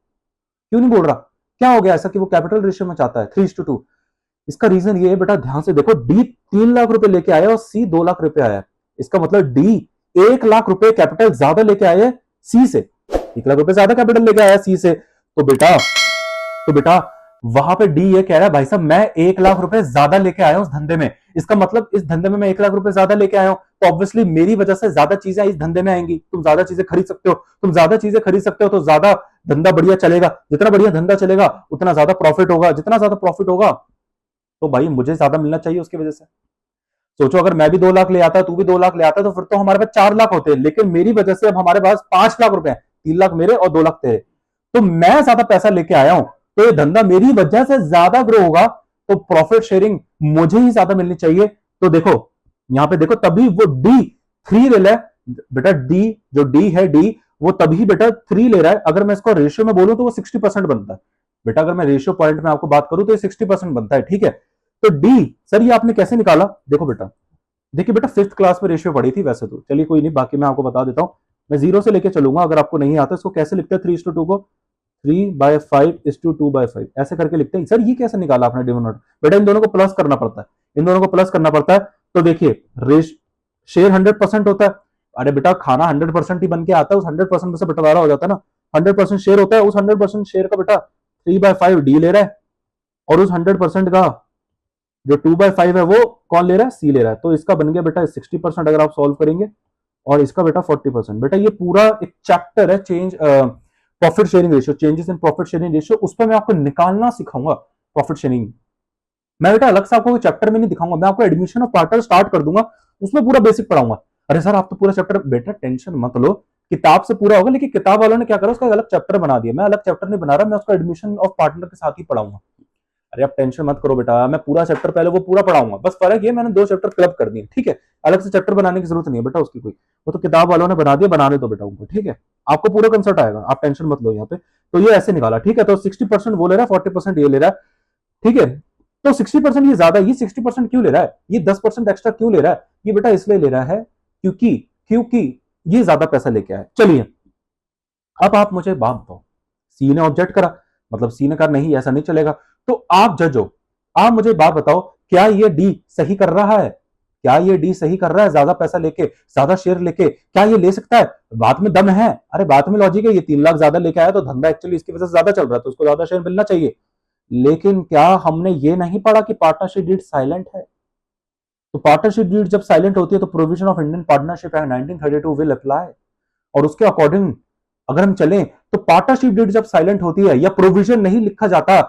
क्यों नहीं बोल रहा, क्या हो गया ऐसा कि वो कैपिटल रेशियो में चाहता है 3:2। इसका रीजन ये है बेटा, ध्यान से देखो, डी 3 लाख रुपए लेके आया और सी 2 लाख रुपए आया। इसका मतलब डी 1 लाख रुपए कैपिटल ज्यादा लेके आए सी से, 1 लाख रुपए ज्यादा कैपिटल लेके आया सी से। तो बेटा वहां पे डी ये कह रहा है भाई साहब मैं 1 लाख रुपए ज्यादा लेके आया हूं उस धंधे में, इसका मतलब इस धंधे में मैं 1 लाख रुपए ज्यादा लेके आया हूं, तो ऑब्वियसली मेरी वजह से ज्यादा चीजें इस धंधे में आएंगी। तुम ज्यादा चीजें खरीद सकते हो, तुम ज्यादा चीजें खरीद सकते हो तो ज्यादा धंधा बढ़िया चलेगा, जितना बढ़िया धंधा चलेगा उतना ज्यादा प्रॉफिट होगा, जितना ज्यादा प्रॉफिट होगा तो भाई मुझे ज्यादा मिलना चाहिए उसकी वजह से। सोचो अगर मैं भी 2 लाख ले आता, तू भी 2 लाख ले आता, तो फिर तो हमारे पास 4 लाख होते, लेकिन मेरी वजह से अब हमारे पास 5 लाख रुपए हैं, 3 लाख मेरे और 2 लाख तेरे, तो मैं ज्यादा पैसा लेके आया हूं, तो ये धंधा मेरी वजह से ज्यादा ग्रो होगा, तो प्रॉफिट शेयरिंग मुझे ही ज्यादा मिलनी चाहिए। तो देखो यहां पे देखो, तभी वो डी 3 ले रहा है बेटा, डी जो डी है डी वो तभी बेटा 3 ले रहा है। अगर मैं इसको रेशियो में बोलूं तो वो 60% बनता है बेटा, अगर मैं रेशियो पॉइंट में आपको बात करूं तो ये 60% बनता है, ठीक है। तो डी सर ये आपने कैसे निकाला, देखो बेटा, देखिए बेटा 5th क्लास में रेशियो पढ़ी थी वैसे तो, चलिए कोई नहीं, बाकी मैं आपको बता देता हूं, मैं 0 से लेके चलूंगा, अगर आपको नहीं आता इसको कैसे लिखते हैं 3:2 को, 3/5:2/5 ऐसे करके लिखते हैं। सर ये कैसे निकाला आपने डिनोमिनेटर, बेटा इन दोनों को प्लस करना पड़ता है, इन दोनों को प्लस करना पड़ता है। तो देखिए शेयर 100% होता है, अरे बेटा खाना 100% ही बन के आता है, उस 100% में से बंटवारा हो जाता है ना, 100% शेयर होता है, उस 100% शेयर का बेटा 3/5 डी ले रहा है, और उस 100% का जो 2/5 है वो कौन ले रहा है, सी ले रहा है। तो इसका बन गया बेटा 60% अगर आप सॉल्व करेंगे, और इसका बेटा 40%। बेटा ये पूरा एक चैप्टर है change profit sharing ratio, changes in profit sharing ratio, उस पर मैं आपको निकालना सिखाऊंगा प्रॉफिट शेयरिंग। मैं बेटा अलग से आपको चैप्टर में नहीं दिखाऊंगा, मैं आपको एडमिशन ऑफ पार्टनर स्टार्ट कर दूंगा, उसमें पूरा बेसिक पढ़ाऊंगा। अरे सर आप तो पूरा चैप्टर, बेटा टेंशन मत लो, किताब से पूरा होगा, लेकिन किताब वालों ने क्या करा उसका अलग चैप्टर बना दिया, मैं अलग चैप्टर नहीं बना रहा, मैं उसका एडमिशन ऑफ पार्टनर के साथ ही पढ़ाऊंगा। अरे आप टेंशन मत करो बेटा, मैं पूरा चैप्टर पहले वो पूरा पढ़ाऊंगा, बस फर्क ये मैंने 2 चैप्टर क्लब कर दिए, ठीक है, अलग से चैप्टर बनाने की जरूरत नहीं है बेटा उसकी कोई, वो तो किताब वालों ने बना दिया, बनाने दो बेटा उनको, ठीक है। आपको पूरा कंसेप्ट आएगा, आप टेंशन मत लो यहाँ पे। तो ये ऐसे निकाला, ठीक है, तो 60% वो ले रहा है, 40% ये ले रहा है, ठीक है। तो 60% ये ज्यादा, ये 60% क्यों ले रहा है, ये 10% एक्स्ट्रा क्यों ले रहा है, ये बेटा इसलिए ले रहा है क्योंकि क्योंकि ये ज्यादा पैसा लेके आया। चलिए अब आप मुझे बात बताओ, सी ने ऑब्जेक्ट करा, मतलब सी ने कहा नहीं ऐसा नहीं चलेगा, तो आप जज हो, आप मुझे बात बताओ क्या ये डी सही कर रहा है, क्या ये डी सही कर रहा है, ज्यादा पैसा लेके ज्यादा शेयर लेके, क्या ये ले सकता है, बात में दम है, अरे बात में लॉजिक है, ये 3 लाख ज्यादा लेके आया तो धंधा एक्चुअली इसकी वजह से ज्यादा चल रहा है तो उसको ज्यादा शेयर मिलना चाहिए। लेकिन क्या हमने ये नहीं पढ़ा कि पार्टनरशिप डीड साइलेंट है, तो पार्टनरशिप डीड जब साइलेंट होती है तो provision of Indian partnership act 1932 will apply, और उसके अकॉर्डिंग अगर हम चलें तो पार्टनरशिप डीड जब साइलेंट होती है या प्रोविजन नहीं लिखा जाता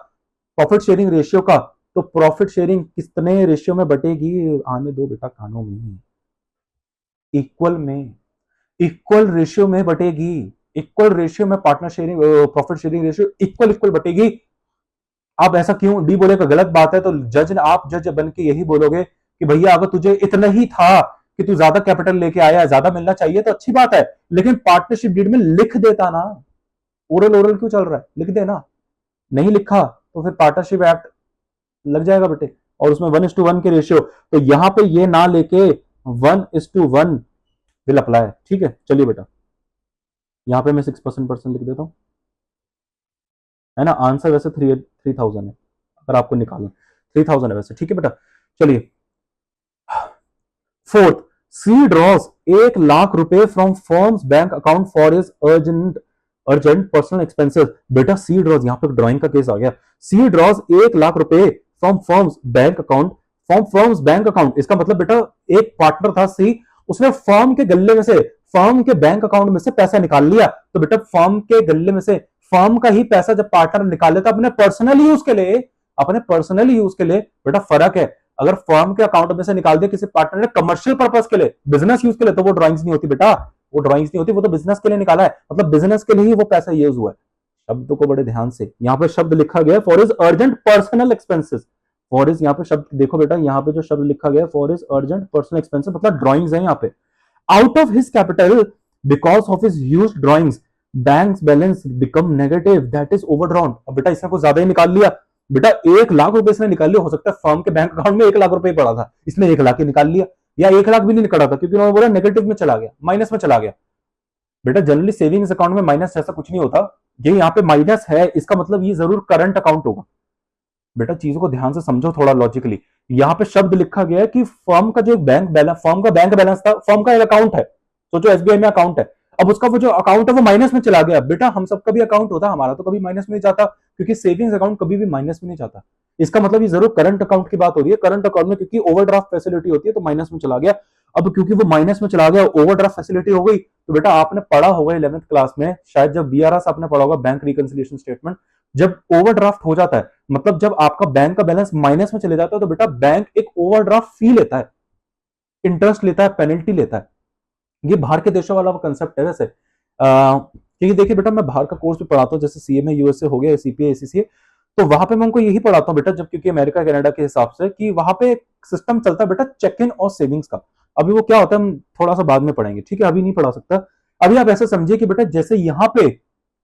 प्रॉफिट शेयरिंग रेशियो का, तो प्रॉफिट शेयरिंग कितने रेशियो में बटेगी, आने दो बेटा कानों में, इक्वल रेशियो में बटेगी, इक्वल रेशियो में partner sharing profit sharing ratio equal equal बटेगी। आप ऐसा क्यों डी बोलेगा, गलत बात है, तो जज आप जज बन के यही बोलोगे कि भैया अगर तुझे इतना ही था कि तू ज्यादा कैपिटल लेके आया, ज्यादा मिलना चाहिए तो अच्छी बात है, लेकिन पार्टनरशिप डीड में लिख देता ना, ओरल ओरल क्यों चल रहा है, लिख देना, नहीं लिखा तो फिर पार्टनरशिप एक्ट लग जाएगा बेटे, और उसमें 1:1 के रेशियो, तो यहां पे ये ना लेके 1:1 विल अप्लाई, ठीक है। चलिए बेटा यहां पे मैं 6% लिख देता हूं, है ना, आंसर वैसे 3000 है, अगर आपको निकालना 3000 है वैसे, ठीक है बेटा। चलिए फोर्थ, सी ड्रॉज 1 लाख रुपए from firms bank account for his urgent personal expenses. बेटा सी ड्रॉज, यहां पे ड्राइंग का केस आ गया, सी ड्रॉज 1 लाख रुपए from firms bank account, from firms bank account, इसका मतलब बेटा एक पार्टनर था सी, उसने फर्म के गल्ले में से, फर्म के बैंक अकाउंट में से पैसा निकाल लिया, तो बेटा फर्म के गल्ले में से फर्म का ही पैसा जब पार्टनर निकाल लेता अपने पर्सनल यूज के लिए, अपने पर्सनल यूज के लिए, बेटा फर्क है, अगर फर्म के अकाउंट में से निकाल दिया किसी पार्टनर ने कमर्शियल पर्पस के लिए, बिजनेस यूज के लिए, तो वो ड्राइंग्स नहीं होती बेटा, वो ड्राइंग्स नहीं होती, वो तो बिजनेस के लिए निकाला है, मतलब बिजनेस के लिए ही वो पैसा यूज हुआ है। शब्द को बड़े ध्यान से, यहाँ पे शब्द लिखा गया for is urgent personal expenses, for is यहाँ पे शब्द देखो बेटा, यहाँ पे जो शब्द लिखा गया for is urgent personal expenses, मतलब ड्राइंग्स है यहाँ पे, out of his capital because of his huge drawings banks balance become negative that is overdrawn. अब बेटा इसने कुछ ज्यादा ही निकाल लिया, बेटा 1 लाख रुपए इसने निकाल लिया, हो सकता है फर्म के बैंक अकाउंट में 1 लाख रुपए पड़ा था, इसने 1 लाख ही निकाल लिया, या 1 लाख भी नहीं निकला था क्योंकि उन्होंने बोला नेगेटिव में चला गया, माइनस में चला गया। बेटा जनरली सेविंग्स अकाउंट में माइनस ऐसा कुछ नहीं होता, ये यहाँ पे माइनस है इसका मतलब ये जरूर करंट अकाउंट होगा। बेटा चीजों को ध्यान से समझो थोड़ा लॉजिकली, यहाँ पे शब्द लिखा गया है कि फर्म का जो बैंक बैलेंस, फर्म का बैंक बैलेंस था, फर्म का एक अकाउंट है, सोचो एसबीआई में अकाउंट है, अब उसका वो जो अकाउंट है वो माइनस में चला गया। बेटा हम सबका भी अकाउंट होता, हमारा तो कभी माइनस में नहीं जाता, क्योंकि सेविंग्स अकाउंट कभी भी माइनस में नहीं जाता। इसका मतलब ये जरूर करंट अकाउंट की बात हो रही है, करंट अकाउंट में क्योंकि ओवरड्राफ्ट फैसिलिटी होती है तो माइनस में चला गया। अब क्योंकि वो माइनस में चला गया, ओवरड्राफ्ट फैसिलिटी हो गई, तो बेटा आपने पढ़ा होगा 11th क्लास में शायद, जब बीआरएस आपने पढ़ा होगा, बैंक रिकंसिलिएशन स्टेटमेंट, जब ओवरड्राफ्ट हो जाता है मतलब जब आपका बैंक का बैलेंस माइनस में चले जाता है तो बेटा बैंक एक ओवरड्राफ्ट फी लेता है, इंटरेस्ट लेता है, पेनल्टी लेता है। ये बाहर के देशों वाला कंसेप्ट है वैसे, क्योंकि देखिए बेटा मैं बाहर का कोर्स भी पढ़ाता हूँ, जैसे सीएमए यूएसए हो गया, सीपीए एसीसीए, तो वहां पे मैं उनको यही पढ़ाता हूँ बेटा, जब क्योंकि अमेरिका कनाडा के हिसाब से कि वहां पे सिस्टम चलता है बेटा चेक इन और सेविंग्स का। अभी वो क्या होता है हम थोड़ा सा बाद में पढ़ेंगे, ठीक है, अभी नहीं पढ़ा सकता। अभी आप ऐसे समझिए कि बेटा जैसे यहाँ पे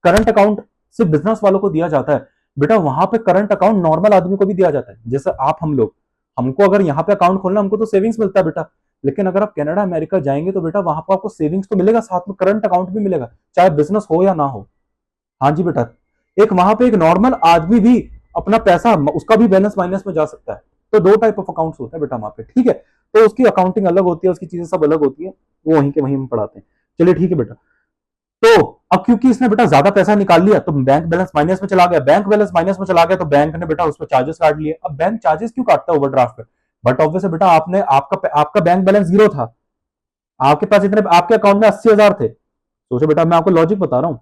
करंट अकाउंट सिर्फ बिजनेस वालों को दिया जाता है, बेटा वहां पे करंट अकाउंट नॉर्मल आदमी को भी दिया जाता है, जैसे आप हम लोग, हमको अगर यहाँ पे अकाउंट खोलना हमको तो सेविंग्स मिलता है बेटा, लेकिन अगर आप कनाडा अमेरिका जाएंगे तो बेटा वहां पर आपको सेविंग्स तो मिलेगा, साथ में करंट अकाउंट भी मिलेगा, चाहे बिजनेस हो या ना हो। हाँ जी बेटा, एक वहां पे एक नॉर्मल आदमी भी अपना पैसा, उसका भी बैलेंस माइनस में जा सकता है। तो 2 टाइप ऑफ अकाउंट्स होते हैं बेटा वहां पे, ठीक है, तो उसकी अकाउंटिंग अलग होती है, उसकी चीजें सब अलग होती है, वो वहीं के वहीं हम पढ़ाते हैं। चलिए ठीक है बेटा, तो अब क्योंकि इसने बेटा ज्यादा पैसा निकाल लिया तो बैंक बैलेंस माइनस में चला गया, बैंक बैलेंस माइनस में चला गया तो बैंक ने बेटा उस पर चार्जेस काट लिए। अब बैंक चार्जेस क्यों काटता है ओवरड्राफ्ट पे? बट ऑब्वियस बेटा आपने आपका आपका बैंक बैलेंस 0 था, आपके पास इतने, आपके अकाउंट में 80,000 थे, सोचो बेटा मैं आपको लॉजिक बता रहा हूं,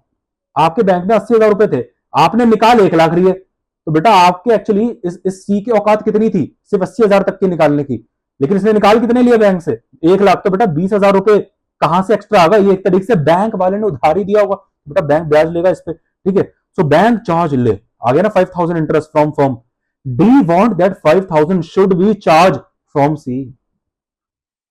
आपके बैंक में 80,000 रुपए थे, आपने निकाल 1 लाख लिए, तो बेटा आपके एक्चुअली इस सी की औकात कितनी थी, सिर्फ 80,000 तक की निकालने की, लेकिन इसने निकाल कितने लिए बैंक से? 1 लाख। तो बेटा 20,000 रुपए कहां से एक्स्ट्रा आ गया? ये एक तरीके से बैंक वाले ने उधार ही दिया होगा, बेटा बैंक ब्याज लेगा इस पे, ठीक है। सो बैंक चार्ज ले, आ गया ना 5,000 interest from firm, D want that 5,000 should be charge from C.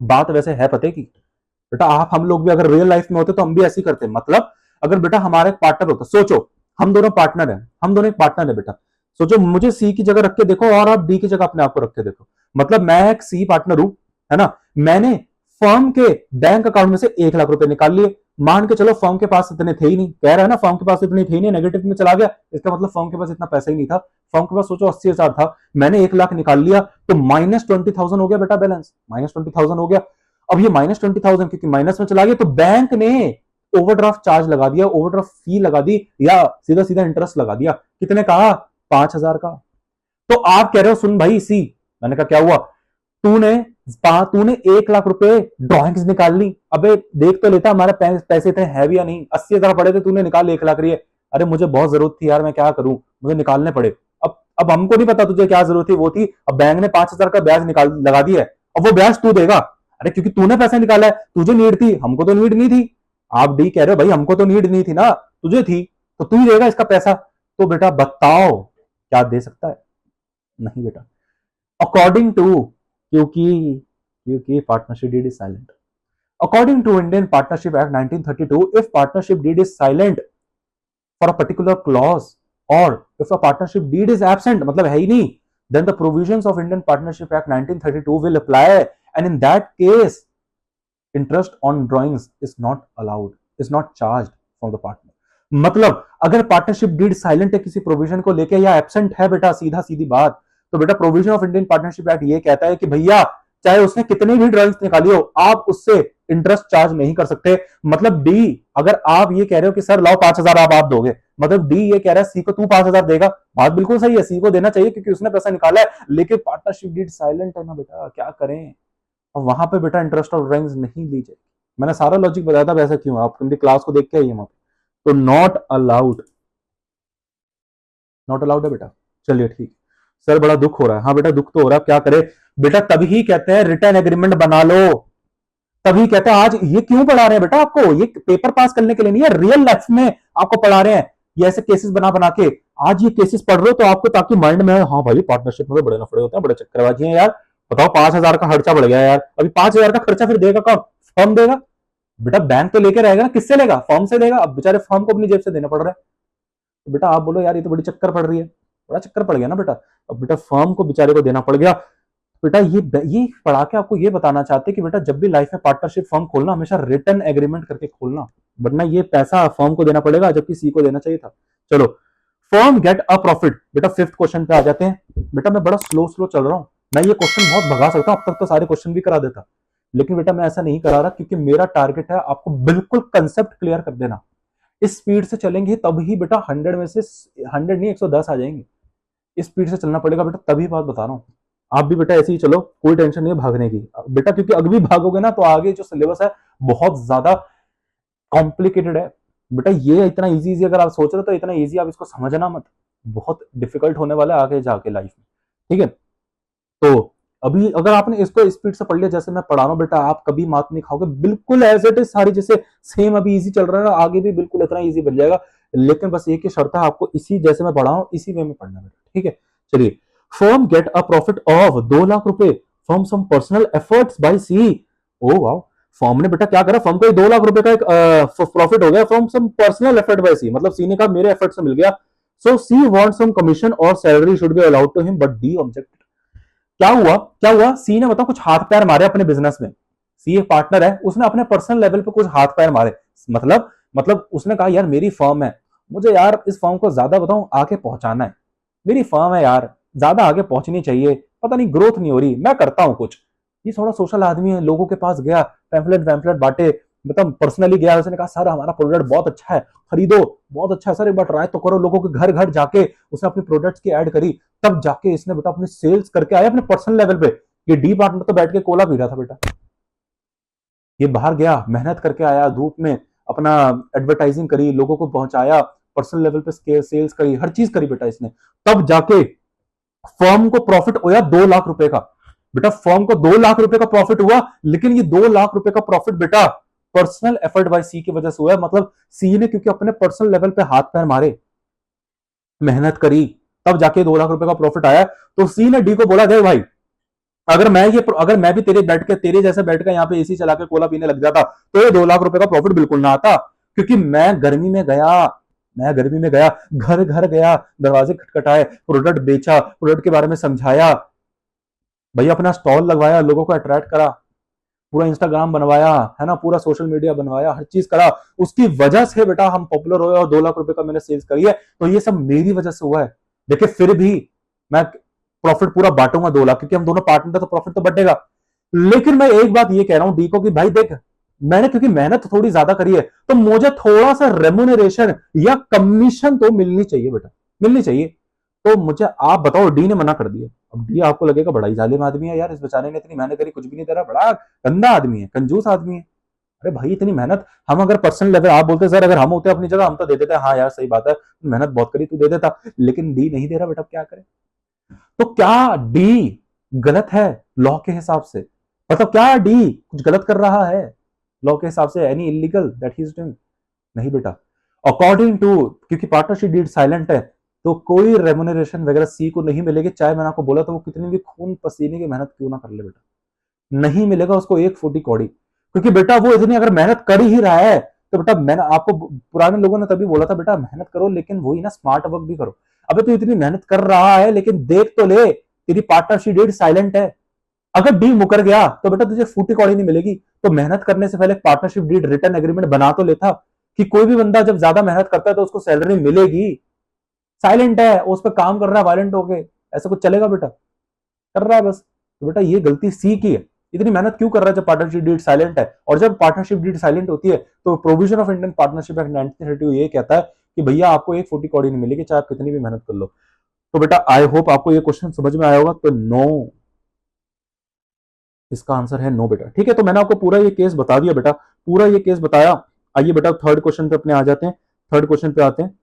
बात वैसे है पते की बेटा, आप हम लोग भी अगर रियल लाइफ में होते तो हम भी ऐसे ही करते, मतलब अगर बेटा हमारा एक पार्टनर होता, सोचो हम दोनों पार्टनर हैं, हम दोनों एक पार्टनर है बेटा, सोचो मुझे सी की जगह रख के देखो और आप डी की जगह अपने आप को रख के देखो, मतलब मैं एक सी पार्टनर हूं, है ना, मैंने फर्म के बैंक अकाउंट में से 1 लाख रुपए निकाल लिए, मान के चलो फर्म के पास इतने थे ही नहीं, कह रहा है ना फर्म के पास इतने थे ही नहीं, नेगेटिव में चला गया, इसका मतलब फर्म के पास इतना पैसा ही नहीं था, फर्म के पास सोचो 80,000 था, मैंने 1 लाख निकाल लिया, तो -20,000 हो गया बेटा बैलेंस, -20,000 हो गया। अब ये -20,000 क्योंकि माइनस में चला गया तो बैंक ने ओवरड्राफ्ट चार्ज लगा दिया, ओवरड्राफ्ट फी लगा दी, या सीधा सीधा इंटरेस्ट लगा दिया, कितने का? 5,000 का। तो आप कह रहे हो सुन भाई सी, मैंने कहा क्या हुआ, तूने तूने 1 लाख रुपए ड्रॉइंग्स निकाल ली, अबे देख तो लेता हमारे पैसे इतने है भी या नहीं, 80,000 पड़े थे, तूने निकाल 1 लाख रही है, अरे मुझे बहुत जरूरत थी यार, मैं क्या करूं, मुझे निकालने पड़े। अब हमको नहीं पता तुझे क्या जरूरत थी, वो थी, अब बैंक ने 5,000 का ब्याज निकाल लगा दिया है, अब वो ब्याज तू देगा, अरे क्योंकि तूने पैसा निकाला है, तुझे नीड थी, हमको तो नीड नहीं थी। आप डी कह रहे हो भाई हमको तो नीड नहीं थी ना, तुझे थी, तो तू ही देगा इसका पैसा। तो बेटा बताओ क्या दे सकता है? नहीं बेटा, अकॉर्डिंग टू, क्योंकि क्योंकि partnership deed is silent, according to Indian partnership act 1932, if partnership deed is silent for a particular clause, और if a partnership deed is absent, मतलब है ही नहीं, then the provisions of Indian Partnership Act 1932 will apply, and in that case interest on drawings is not allowed, is not charged from the partner। मतलब अगर पार्टनरशिप डीड साइलेंट है किसी प्रोविजन को लेके या एब्सेंट है बेटा, सीधा सीधी बात, तो बेटा provision of Indian partnership act ये कहता है कि भैया चाहे उसने कितनी भी ड्रॉइंग्स निकाली हो, आप उससे इंटरेस्ट चार्ज नहीं कर सकते। मतलब डी, अगर आप ये कह रहे हो कि सर लाओ 5,000 आप दोगे, मतलब डी ये कह रहा है सी को तू 5,000 देगा, बात बिल्कुल सही है, सी को देना चाहिए क्योंकि उसने पैसा निकाला है, लेकिन पार्टनरशिप डीड साइलेंट है ना बेटा, क्या करें? और वहां पे बेटा इंटरेस्ट ऑफ ड्रॉइंग्स नहीं ली जाएगी। मैंने सारा लॉजिक बताया था वैसा क्यों, आप अपनी क्लास को देख के आइए वहां पे, तो नॉट अलाउड, नॉट अलाउड है बेटा। चलिए ठीक, सर बड़ा दुख हो रहा है, हाँ बेटा दुख तो हो रहा है, क्या करे बेटा, तभी कहते हैं रिटर्न एग्रीमेंट बना लो, तभी कहते हैं, आज ये क्यों पढ़ा रहे हैं बेटा आपको, ये पेपर पास करने के लिए नहीं है, रियल लाइफ में आपको पढ़ा रहे हैं, ये ऐसे केसेस बना बना के, आज ये केसेस पढ़ रहे हो तो आपको, ताकि माइंड में, हाँ भाई पार्टनरशिप में तो बड़े नफड़े होते हैं, बड़े चक्करबाजी हैं यार, बताओ 5,000 का खर्चा बढ़ गया यार, अभी 5,000 का खर्चा फिर देगा कौन? फर्म देगा बेटा, बैंक तो लेके रहेगा ना, किससे लेगा? फर्म से लेगा, अब बेचारे फर्म को अपनी जेब से देना पड़ रहा है। तो बेटा आप बोलो यार ये तो बड़ी चक्कर पड़ रही है, बड़ा चक्कर पड़ गया ना बेटा। अब बेटा फर्म को बेचारे को देना पड़ गया। बेटा ये पढ़ा के आपको ये बताना चाहते कि बेटा जब भी लाइफ में पार्टनरशिप फर्म खोलना हमेशा रिटर्न एग्रीमेंट करके खोलना, वरना ये पैसा फर्म को देना पड़ेगा जबकि सी को देना चाहिए था। चलो, फर्म गेट अ प्रॉफिट। बेटा फिफ्थ क्वेश्चन पे आ जाते हैं। बेटा मैं बड़ा स्लो स्लो चल रहा हूं, मैं ये क्वेश्चन बहुत भगा सकता हूं, अब तक तो सारे क्वेश्चन भी करा देता, लेकिन बेटा मैं ऐसा नहीं करा रहा क्योंकि मेरा टारगेट है आपको बिल्कुल कंसेप्ट क्लियर कर देना। इस स्पीड से चलेंगे तब ही बेटा 100 में से 100 नहीं 110 आ जाएंगे। इस स्पीड से चलना पड़ेगा बेटा, तभी बात बता रहा हूं। आप भी बेटा ऐसे ही चलो, कोई टेंशन नहीं है भागने की बेटा, क्योंकि अगर भी भागोगे ना तो आगे जो सिलेबस है बहुत ज्यादा कॉम्प्लिकेटेड है बेटा। ये इतना इजी इजी अगर आप सोच रहे हो तो इतना इजी आप इसको समझना मत, बहुत डिफिकल्ट होने वाला है आगे जाके लाइफ में, ठीक है। तो अभी अगर आपने इसको स्पीड से पढ़ लिया जैसे मैं पढ़ा रहा हूं बेटा, आप कभी मात नहीं खाओगे, बिल्कुल एज इट इज सारी जैसे सेम अभी इजी चल रहा है ना, आगे भी बिल्कुल इतना इजी बन जाएगा। लेकिन बस एक ही शर्त है, आपको इसी जैसे मैं पढ़ा हूं इसी वे में पढ़ना बेटा, ठीक है। चलिए, firm get a profit of 2 lakh रुपए from some personal efforts by C. Oh wow, firm ने बेटा क्या करा, फर्म को 2 लाख रुपए का एक प्रॉफिट हो गया from some personal effort by C, मतलब सी ने कहा मेरे एफर्ट से मिल गया। So C want some commission और salary should be allowed to him, but D object. क्या हुआ सी ने बताओ कुछ हाथ पैर मारे अपने बिजनेस में। सी एक पार्टनर है, उसने अपने पर्सनल लेवल पे कुछ हाथ पैर मारे, मतलब उसने कहा यार मेरी फर्म है, मुझे यार इस फर्म को ज्यादा बताऊं आगे पहुंचाना है, मेरी फर्म है यार, ज्यादा आगे पहुंचनी चाहिए, पता नहीं ग्रोथ नहीं हो रही, मैं करता हूं कुछ। ये थोड़ा सोशल आदमी है, लोगों के पास गया, पैम्फलेट वैम्फलेट बांटे, मतलब पर्सनली गया, उसने कहा सर हमारा प्रोडक्ट बहुत अच्छा है, खरीदो, बहुत अच्छा है सर, एक बार ट्राई तो करो। लोगों के घर घर जाके उसने अपनी प्रोडक्ट्स की ऐड करी, तब जाके इसने बेटा अपने सेल्स करके आया अपने पर्सनल लेवल पे। ये डी पार्टनर तो बैठ के कोला पी रहा था बेटा, ये बाहर गया, मेहनत करके आया, धूप में अपना एडवर्टाइजिंग करी, लोगों को पहुंचाया, पर्सनल लेवल पे सेल्स करी, हर चीज करी बेटा इसने, तब जाके फर्म को प्रॉफिट हुआ 2 लाख रुपए का। बेटा फर्म को 2 लाख रुपए का प्रॉफिट हुआ, लेकिन ये 2 लाख रुपए का प्रॉफिट बेटा पर्सनल एफर्ट बाय सी की वजह से हुआ है, मतलब सी ने क्योंकि अपने पर्सनल लेवल पे हाथ पैर मारे, मेहनत करी, तब जाके 2 लाख रुपए का प्रॉफिट आया। तो सी ने डी को बोला देख भाई, अगर मैं भी तेरे जैसे बैठ के यहाँ पे एसी चला के कोला पीने लग जाता तो ये 2 लाख रुपए का प्रॉफिट बिल्कुल ना आता, क्योंकि मैं गर्मी में गया, घर घर गया, दरवाजे खटखटाए, प्रोडक्ट बेचा, प्रोडक्ट के बारे में समझाया, भैया अपना स्टॉल लगवाया, लोगों को अट्रैक्ट करा, पूरा इंस्टाग्राम बनवाया, है ना, पूरा सोशल मीडिया बनवाया, हर चीज करा, उसकी वजह से बेटा हम पॉपुलर हुए और 2 लाख रुपए का मैंने सेल्स करी है। तो ये सब मेरी वजह से हुआ है। देखिए फिर भी मैं प्रॉफिट पूरा बांटूंगा 2 लाख, क्योंकि हम दोनों पार्टनर थे तो प्रॉफिट तो बटेगा। लेकिन मैं एक बात ये कह रहा हूं डी को कि भाई देख, मैंने क्योंकि मेहनत थोड़ी ज्यादा करी है तो मुझे थोड़ा सा रेम्यूनरेशन या कमीशन तो मिलनी चाहिए बेटा, मिलनी चाहिए। तो मुझे आप बताओ, डी ने मना कर दिया। अब डी आपको लगेगा बड़ा ही जालिम आदमी है यार, इस बेचारे ने इतनी मेहनत करी कुछ भी नहीं दे रहा, बड़ा गंदा आदमी है, कंजूस आदमी है। अरे भाई इतनी मेहनत, हम अगर पर्सनल लेवल आप बोलते सर अगर हम होते अपनी जगह हम तो दे देते, हाँ यार सही बात है, मेहनत बहुत करी तू दे देता, लेकिन डी नहीं दे रहा बेटा, क्या करे। तो क्या डी गलत है लॉ के हिसाब से, मतलब क्या डी कुछ गलत कर रहा है लॉ के हिसाब से, any illegal that he is doing? नहीं बेटा, अकॉर्डिंग टू, क्योंकि पार्टनरशिप डीड साइलेंट है तो कोई रेम्यूनरेशन वगैरह सी को नहीं मिलेगी, चाहे मैंने आपको बोला तो वो कितनी भी खून पसीने की मेहनत क्यों ना कर ले बेटा, नहीं मिलेगा उसको एक फूटी कौड़ी, क्योंकि बेटा वो इतनी अगर मेहनत कर ही रहा है तो बेटा मैंने आपको पुराने लोगों ने तभी बोला था बेटा मेहनत करो, लेकिन वही ना स्मार्ट वर्क भी करो। अबे तू इतनी मेहनत कर रहा है लेकिन देख तो ले, तेरी पार्टनरशिप डीड साइलेंट है, अगर डील मुकर गया तो बेटा तुझे फूटी कौड़ी नहीं मिलेगी। तो मेहनत करने से पहले पार्टनरशिप डीड रिटर्न एग्रीमेंट बना तो लेता, कि कोई भी बंदा जब ज्यादा मेहनत करता है तो उसको सैलरी मिलेगी। साइलेंट है, उस पर काम कर रहा है वायलेंट हो गए, ऐसा कुछ चलेगा बेटा? कर रहा है बस। तो बेटा ये गलती सी की है, इतनी मेहनत क्यों कर रहा है जब पार्टनरशिप डीड साइलेंट है? और जब पार्टनरशिप डीड साइलेंट होती है तो provision of Indian partnership act 1932 ये कहता है कि भैया आपको एक फूटी कौड़ी नहीं मिलेगी चाहे आप कितनी भी मेहनत कर लो। तो बेटा आई होप आपको ये क्वेश्चन समझ में आया होगा। तो नो, इसका आंसर है नो बेटा, ठीक है। तो मैंने आपको पूरा ये केस बता दिया बेटा, पूरा ये केस बताया। आइए बेटा थर्ड क्वेश्चन पे अपने आ जाते हैं, थर्ड क्वेश्चन पे आते हैं।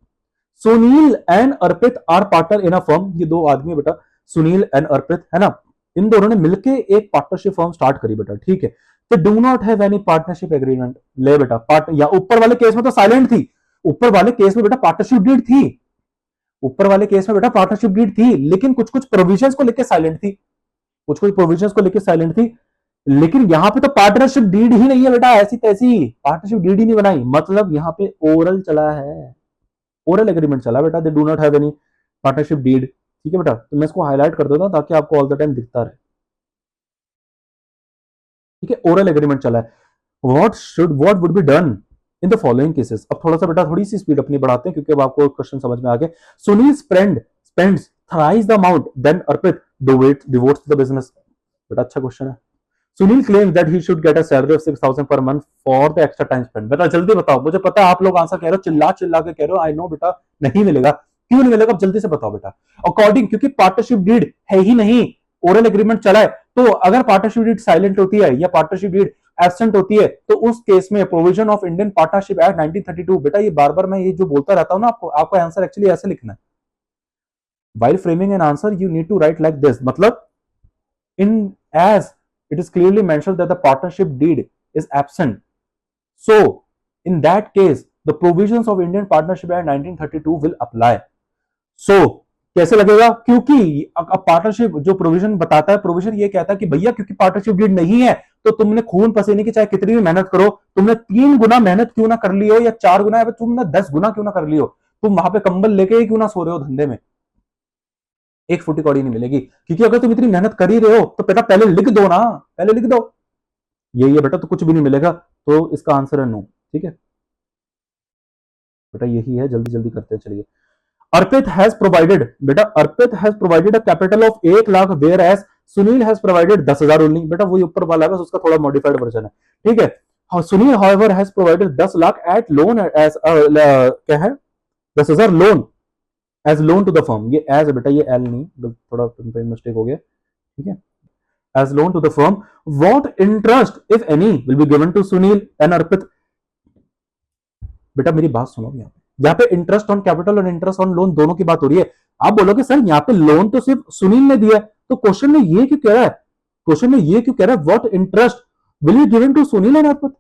Sunil and Arpit are partner in a firm, ये दो आदमी है बेटा, सुनील एंड अर्पित, है ना, इन दोनों ने मिलके एक पार्टनरशिप फर्म स्टार्ट करी बेटा, ठीक है। तो do not have any partnership agreement, ले बेटा पार्ट, या ऊपर वाले केस में तो साइलेंट थी, ऊपर वाले केस में बेटा पार्टनरशिप डीड थी, ऊपर वाले केस में बेटा पार्टनरशिप डीड थी, लेकिन कुछ कुछ प्रोविजंस को लेकर साइलेंट थी, कुछ कुछ प्रोविजंस को लेकर साइलेंट थी। लेकिन यहां पे तो पार्टनरशिप डीड ही नहीं है बेटा, ऐसी तैसी पार्टनरशिप डीड ही नहीं बनाई, मतलब यहां पे ओरल चला है, ओरल एग्रीमेंट चला बेटा, they do not have any partnership deed, ठीक है बेटा, तो मैं इसको हाईलाइट कर देता हूं ताकि आपको ऑल द टाइम दिखता रहे, ठीक है। ओरल एग्रीमेंट चला है, what would be done in the following cases. अब थोड़ा सा बेटा थोड़ी सी स्पीड अपनी बढ़ाते हैं क्योंकि अब आपको क्वेश्चन समझ में आ गए। Sunil spends thrice the amount than Arpit devotes the business. बेटा अच्छा क्वेश्चन है। Sunil claim that he should get a salary of 6,000 per month for the extra time spend. बेटा जल्दी बताओ, मुझे पता है आप लोग आंसर कह रहे हो, चिल्ला चिल्ला के कह रहे हो, आई नो बेटा नहीं मिलेगा, क्यों नहीं मिलेगा, जल्दी से बताओ बेटा। अकॉर्डिंग, क्योंकि पार्टनरशिप डीड है ही नहीं, ओरल एग्रीमेंट चला है, तो अगर पार्टनरशिप डीड साइलेंट होती है या पार्टनरशिप डीड एब्सेंट होती है तो उस केस में provision of Indian partnership act 1932, बेटा ये बार बार मैं ये जो बोलता रहता हूं ना, आपको आंसर एक्चुअली ऐसे लिखना है। While framing an answer, you need to write like this. मतलब in as it is clearly mentioned that the partnership deed is absent. So in that case, the provisions of Indian Partnership Act 1932 will apply. So कैसे लगेगा? क्योंकि अब पार्टनरशिप जो प्रोविजन बताता है, प्रोविजन ये कहता है कि भैया क्योंकि पार्टनरशिप डीड नहीं है तो तुमने खून पसीने की चाहे कितनी भी मेहनत करो, तुमने 3 गुना मेहनत क्यों ना कर ली हो या 4 गुना, या तुमने 10 गुना क्यों ना कर ली हो, तुम वहां पे कंबल लेके ही क्यों ना सो रहे हो धंधे में, एक फुटी कौड़ी नहीं मिलेगी। क्योंकि अगर तुम इतनी मेहनत कर ही रहे हो तो बेटा पहले लिख दो ना, पहले लिख दो यही है बेटा, तो कुछ भी नहीं मिलेगा, तो इसका आंसर है नो, ठीक है बेटा यही है। जल्दी जल्दी करते चलिए। अर्पित हैज प्रोवाइडेड, बेटा Arpit has provided a capital of 1 lakh whereas Sunil has provided 10,000 only. बेटा वही ऊपर वाला है, बस उसका थोड़ा मॉडिफाइड वर्जन है, ठीक है। Sunil however has provided 10 lakh at loan as क्या है 10,000 loan as loan to the firm. ये एज है बेटा, ये एल नहीं, थोड़ा मिस्टेक हो गया, ठीक है। As loan to the firm, what interest if any will be given to Sunil and Arpit. बेटा मेरी बात सुनो, यहाँ पे इंटरेस्ट ऑन कैपिटल और इंटरेस्ट ऑन लोन दोनों की बात हो रही है। आप बोलोगे सर यहाँ पे लोन तो सिर्फ सुनील ने दिया है, तो क्वेश्चन में ये क्यों कह रहा है, क्वेश्चन में ये क्यों कह रहा है what interest will be given to Sunil and Arpit.